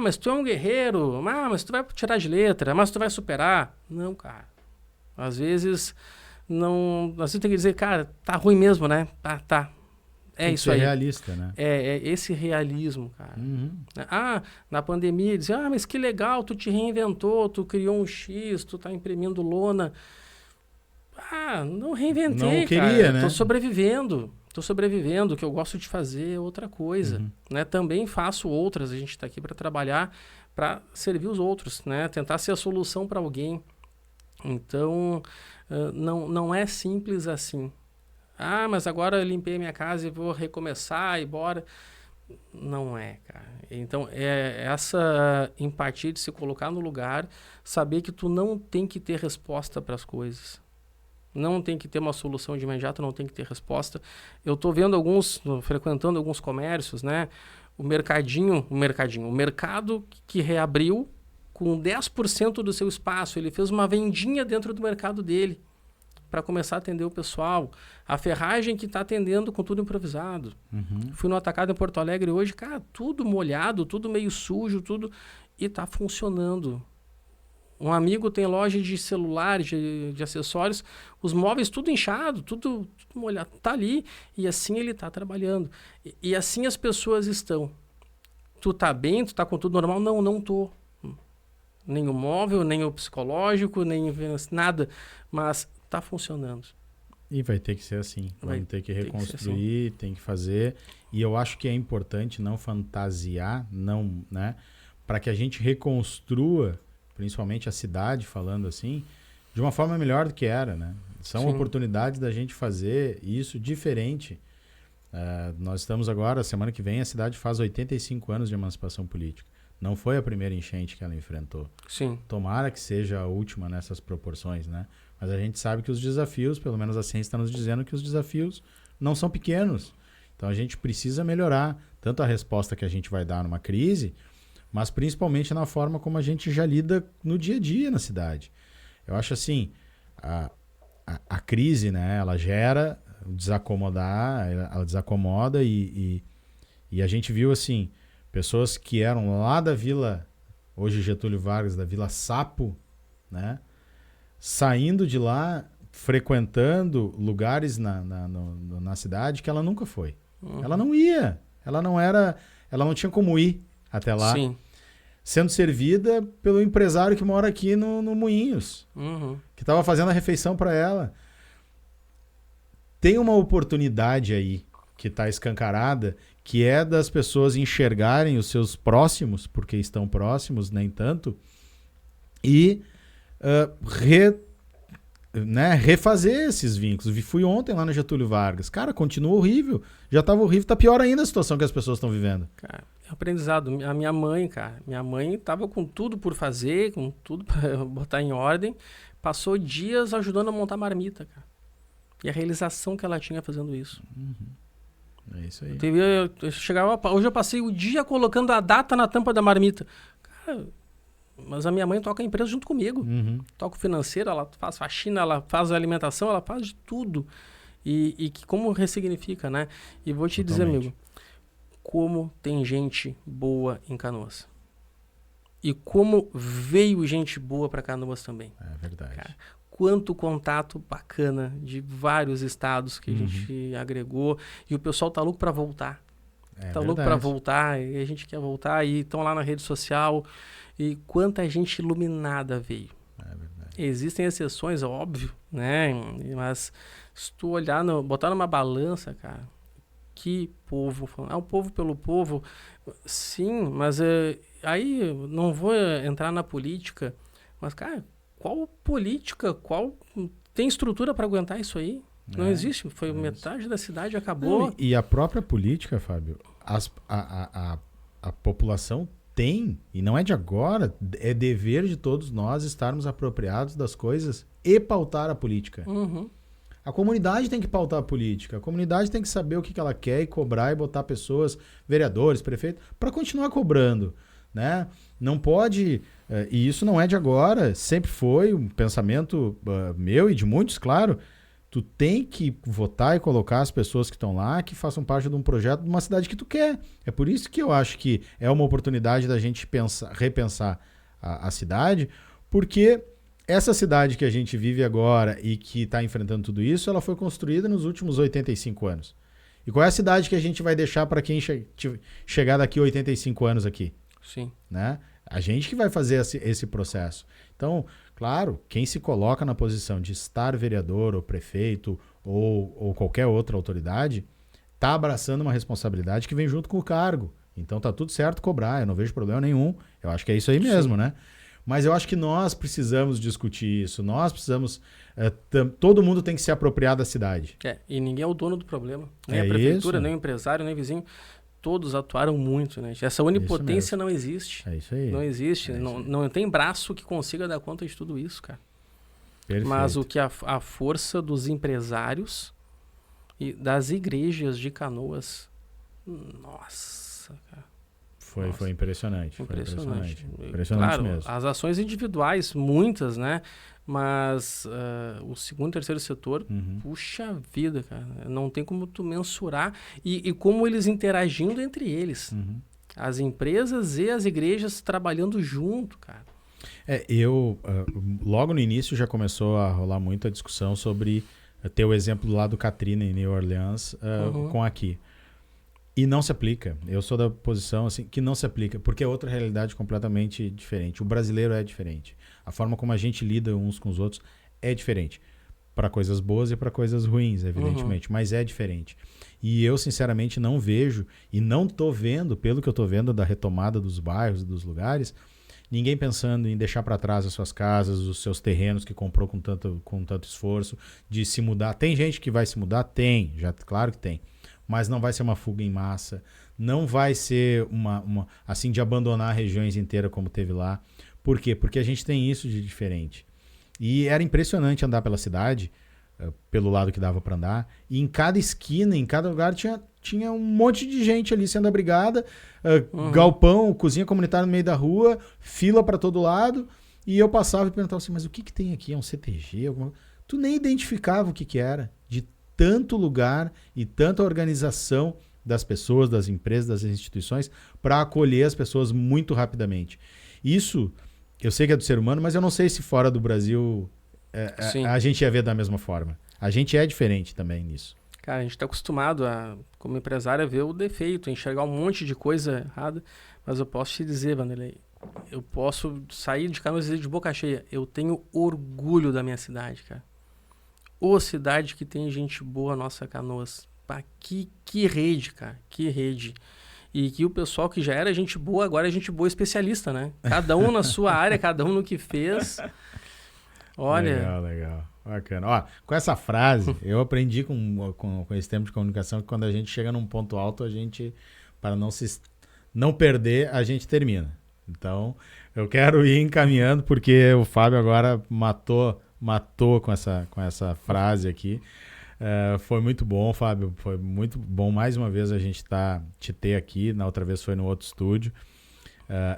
Speaker 2: Mas tu é um guerreiro, mas tu vai tirar de letra, mas tu vai superar. Não, cara. Às vezes não. Às vezes tem que dizer, cara, tá ruim mesmo, né? Tá. É
Speaker 1: tem
Speaker 2: isso
Speaker 1: que ser
Speaker 2: aí.
Speaker 1: realista, né?
Speaker 2: É esse realismo, cara. Na pandemia, dizia, mas que legal, tu te reinventou, tu criou um X, tu tá imprimindo lona. Não reinventei,
Speaker 1: não queria,
Speaker 2: cara.
Speaker 1: né?
Speaker 2: Tô sobrevivendo, o que eu gosto de fazer é outra coisa, né? Também faço outras, a gente está aqui para trabalhar, para servir os outros, né? Tentar ser a solução para alguém. Então, não é simples assim. Mas agora eu limpei minha casa e vou recomeçar e bora. Não é, cara. Então, é essa empatia de se colocar no lugar, saber que tu não tem que ter resposta para as coisas. Não tem que ter uma solução de imediato, não tem que ter resposta. Eu estou vendo frequentando alguns comércios, né? O mercado que reabriu com 10% do seu espaço. Ele fez uma vendinha dentro do mercado dele para começar a atender o pessoal. A ferragem que está atendendo com tudo improvisado. Fui no Atacado em Porto Alegre hoje, cara, tudo molhado, tudo meio sujo, tudo, e está funcionando. Um amigo tem loja de celulares, de acessórios, os móveis tudo inchado, tudo molhado, tá ali, e assim ele tá trabalhando. E assim as pessoas estão. Tu tá bem, tu tá com tudo normal? Não tô. Nem o móvel, nem o psicológico, nem nada, mas tá funcionando.
Speaker 1: E vai ter que ser assim, vamos ter que reconstruir, tem que fazer. E eu acho que é importante não fantasiar, né, para que a gente reconstrua, principalmente a cidade, falando assim, de uma forma melhor do que era, né? São oportunidades da gente fazer isso diferente. Nós estamos agora, semana que vem, a cidade faz 85 anos de emancipação política. Não foi a primeira enchente que ela enfrentou.
Speaker 2: Sim.
Speaker 1: Tomara que seja a última nessas proporções, né? Mas a gente sabe que os desafios, pelo menos a ciência está nos dizendo que os desafios não são pequenos. Então a gente precisa melhorar tanto a resposta que a gente vai dar numa crise, mas principalmente na forma como a gente já lida no dia a dia na cidade. Eu acho assim, a crise, né, ela gera desacomodar, ela desacomoda e a gente viu assim, pessoas que eram lá da Vila, hoje Getúlio Vargas, da Vila Sapo, né, saindo de lá, frequentando lugares na cidade que ela nunca foi. Ela não ia, ela não tinha como ir até lá.
Speaker 2: Sim.
Speaker 1: Sendo servida pelo empresário que mora aqui no Moinhos, que estava fazendo a refeição para ela. Tem uma oportunidade aí que está escancarada, que é das pessoas enxergarem os seus próximos, porque estão próximos, nem tanto, e né, refazer esses vínculos. Fui ontem lá no Getúlio Vargas. Cara, continua horrível. Já estava horrível, tá pior ainda a situação que as pessoas estão vivendo.
Speaker 2: Cara, é aprendizado. A minha mãe, cara, minha mãe tava com tudo por fazer, com tudo para botar em ordem, passou dias ajudando a montar marmita, cara. E a realização que ela tinha fazendo isso.
Speaker 1: É isso aí.
Speaker 2: Hoje eu passei o dia colocando a data na tampa da marmita. Cara, mas a minha mãe toca a empresa junto comigo. Toca o financeiro, ela faz faxina, ela faz a alimentação, ela faz de tudo. E que como ressignifica, né? E vou te dizer, amigo, como tem gente boa em Canoas. E como veio gente boa para Canoas também.
Speaker 1: É verdade.
Speaker 2: Cara, quanto contato bacana de vários estados que a gente agregou. E o pessoal tá louco para voltar. Louco para voltar, e a gente quer voltar. E estão lá na rede social. E quanta gente iluminada veio.
Speaker 1: É verdade.
Speaker 2: Existem exceções, óbvio, né? Mas se tu olhar, botar numa balança, cara, que povo, o povo pelo povo, sim, mas aí não vou entrar na política, mas, cara, qual política, tem estrutura para aguentar isso aí? Não existe, foi metade da cidade, acabou.
Speaker 1: Não, e a própria política, Fábio, a população tem, e não é de agora, é dever de todos nós estarmos apropriados das coisas e pautar a política. A comunidade tem que pautar a política, a comunidade tem que saber o que ela quer e cobrar e botar pessoas, vereadores, prefeitos, para continuar cobrando, né? Não pode, e isso não é de agora, sempre foi um pensamento meu e de muitos, claro. Tu tem que votar e colocar as pessoas que estão lá, que façam parte de um projeto de uma cidade que tu quer. É por isso que eu acho que é uma oportunidade da gente repensar a cidade, porque essa cidade que a gente vive agora e que está enfrentando tudo isso, ela foi construída nos últimos 85 anos. E qual é a cidade que a gente vai deixar para quem chegar daqui 85 anos aqui?
Speaker 2: Sim.
Speaker 1: Né? A gente que vai fazer esse processo. Então, claro, quem se coloca na posição de estar vereador ou prefeito ou qualquer outra autoridade está abraçando uma responsabilidade que vem junto com o cargo. Então tá tudo certo cobrar, eu não vejo problema nenhum. Eu acho que é isso aí mesmo, né? Mas eu acho que nós precisamos discutir isso. Nós precisamos... todo mundo tem que se apropriar da cidade.
Speaker 2: E ninguém é o dono do problema. Nem a prefeitura, nem o empresário, nem o vizinho. Todos atuaram muito, né? Essa onipotência não existe.
Speaker 1: É isso aí.
Speaker 2: Não existe. Não tem braço que consiga dar conta de tudo isso, cara.
Speaker 1: Perfeito.
Speaker 2: Mas o que a força dos empresários e das igrejas de Canoas... Nossa, cara.
Speaker 1: Foi impressionante.
Speaker 2: Impressionante
Speaker 1: Claro, mesmo.
Speaker 2: As ações individuais, muitas, né? Mas o segundo e terceiro setor, puxa vida, cara. Não tem como tu mensurar. E como eles interagindo entre eles. As empresas e as igrejas trabalhando junto, cara.
Speaker 1: Logo no início já começou a rolar muita discussão sobre ter o exemplo lá do Katrina em New Orleans com aqui. E não se aplica. Eu sou da posição assim, que não se aplica, porque é outra realidade completamente diferente. O brasileiro é diferente. A forma como a gente lida uns com os outros é diferente. Para coisas boas e para coisas ruins, evidentemente. Mas é diferente. E eu, sinceramente, não vejo, e não estou vendo, pelo que eu estou vendo da retomada dos bairros, dos lugares, ninguém pensando em deixar para trás as suas casas, os seus terrenos que comprou com tanto esforço, de se mudar. Tem gente que vai se mudar? Tem, claro que tem. Mas não vai ser uma fuga em massa, não vai ser assim de abandonar regiões inteiras como teve lá. Por quê? Porque a gente tem isso de diferente. E era impressionante andar pela cidade, pelo lado que dava para andar, e em cada esquina, em cada lugar tinha um monte de gente ali sendo abrigada, galpão, cozinha comunitária no meio da rua, fila para todo lado, e eu passava e perguntava assim, mas o que tem aqui? É um CTG? Tu nem identificava o que era, de tanto lugar e tanta organização das pessoas, das empresas, das instituições para acolher as pessoas muito rapidamente. Isso, eu sei que é do ser humano, mas eu não sei se fora do Brasil a gente ia ver da mesma forma. A gente é diferente também nisso.
Speaker 2: Cara, a gente está acostumado como empresário, a ver o defeito, a enxergar um monte de coisa errada, mas eu posso te dizer, Vanderlei, eu posso sair de Canoas de boca cheia. Eu tenho orgulho da minha cidade, cara. Ô cidade que tem gente boa, nossa Canoas. Pá, que rede, cara. Que rede. E que o pessoal que já era gente boa, agora é gente boa especialista, né? Cada um na sua área, cada um no que fez. Olha,
Speaker 1: Legal. Bacana. Ó, com essa frase, eu aprendi com esse tempo de comunicação que quando a gente chega num ponto alto, a gente, para não perder, a gente termina. Então, eu quero ir encaminhando, porque o Fábio agora matou com essa frase aqui. Foi muito bom, Fábio. Foi muito bom mais uma vez a gente te ter aqui. Na outra vez foi no outro estúdio.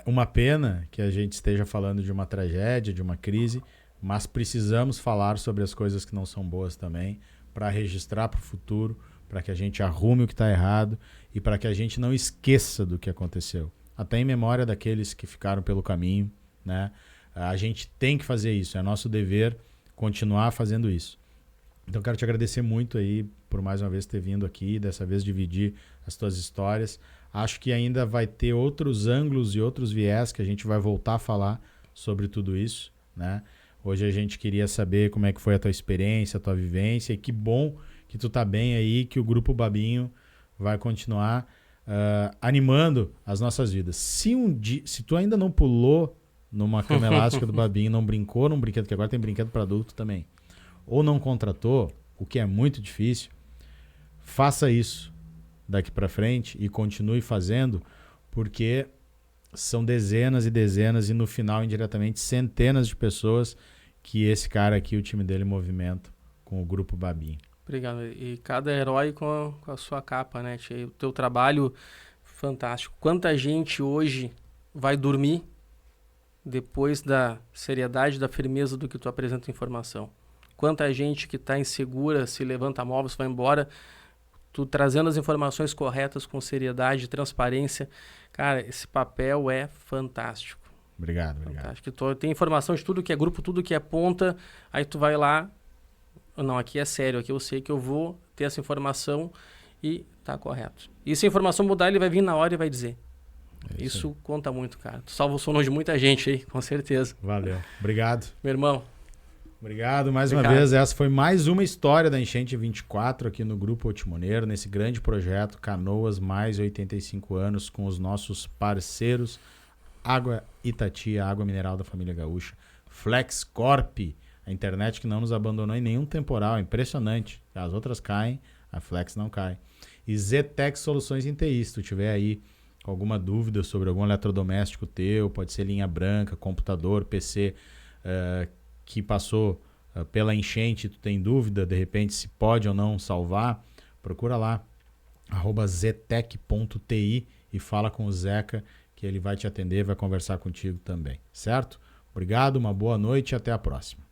Speaker 1: Uma pena que a gente esteja falando de uma tragédia, de uma crise, mas precisamos falar sobre as coisas que não são boas também, para registrar para o futuro, para que a gente arrume o que está errado e para que a gente não esqueça do que aconteceu. Até em memória daqueles que ficaram pelo caminho, né? A gente tem que fazer isso, é nosso dever continuar fazendo isso. Então quero te agradecer muito aí por mais uma vez ter vindo aqui, dessa vez dividir as tuas histórias. Acho que ainda vai ter outros ângulos e outros viés que a gente vai voltar a falar sobre tudo isso, né? Hoje a gente queria saber como é que foi a tua experiência, a tua vivência, e que bom que tu tá bem aí, que o Grupo Babinho vai continuar animando as nossas vidas. Se tu ainda não pulou numa cama elástica do Babinho, não brincou num brinquedo, que agora tem brinquedo para adulto também, ou não contratou, o que é muito difícil, faça isso daqui para frente e continue fazendo, porque são dezenas e dezenas e no final indiretamente centenas de pessoas que esse cara aqui, o time dele, movimenta com o Grupo Babinho.
Speaker 2: Obrigado. E cada herói com a sua capa, né, Tchê? O teu trabalho fantástico. Quanta gente hoje vai dormir depois da seriedade, da firmeza do que tu apresenta informação. Quanta gente que está insegura, se levanta móveis, vai embora, tu trazendo as informações corretas com seriedade, transparência. Cara, esse papel é fantástico.
Speaker 1: Obrigado.
Speaker 2: Fantástico. Tu tem informação de tudo que é grupo, tudo que é ponta, aí tu vai lá, não, aqui é sério, aqui eu sei que eu vou ter essa informação e tá correto. E se a informação mudar, ele vai vir na hora e vai dizer. Isso conta muito, cara. Tu salva o sono de muita gente aí, com certeza.
Speaker 1: Valeu. Obrigado.
Speaker 2: Meu irmão.
Speaker 1: Obrigado mais uma vez. Essa foi mais uma história da Enchente 24 aqui no Grupo Otimoneiro, nesse grande projeto Canoas mais 85 anos, com os nossos parceiros Água Itati, a água mineral da família gaúcha, FlexCorp, a internet que não nos abandonou em nenhum temporal, impressionante. As outras caem, a Flex não cai. E Zetec Soluções em TI, se tu tiver aí alguma dúvida sobre algum eletrodoméstico teu, pode ser linha branca, computador, PC, que passou pela enchente, tu tem dúvida, de repente, se pode ou não salvar, procura lá, @zetec.ti e fala com o Zeca, que ele vai te atender, vai conversar contigo também, certo? Obrigado, uma boa noite e até a próxima.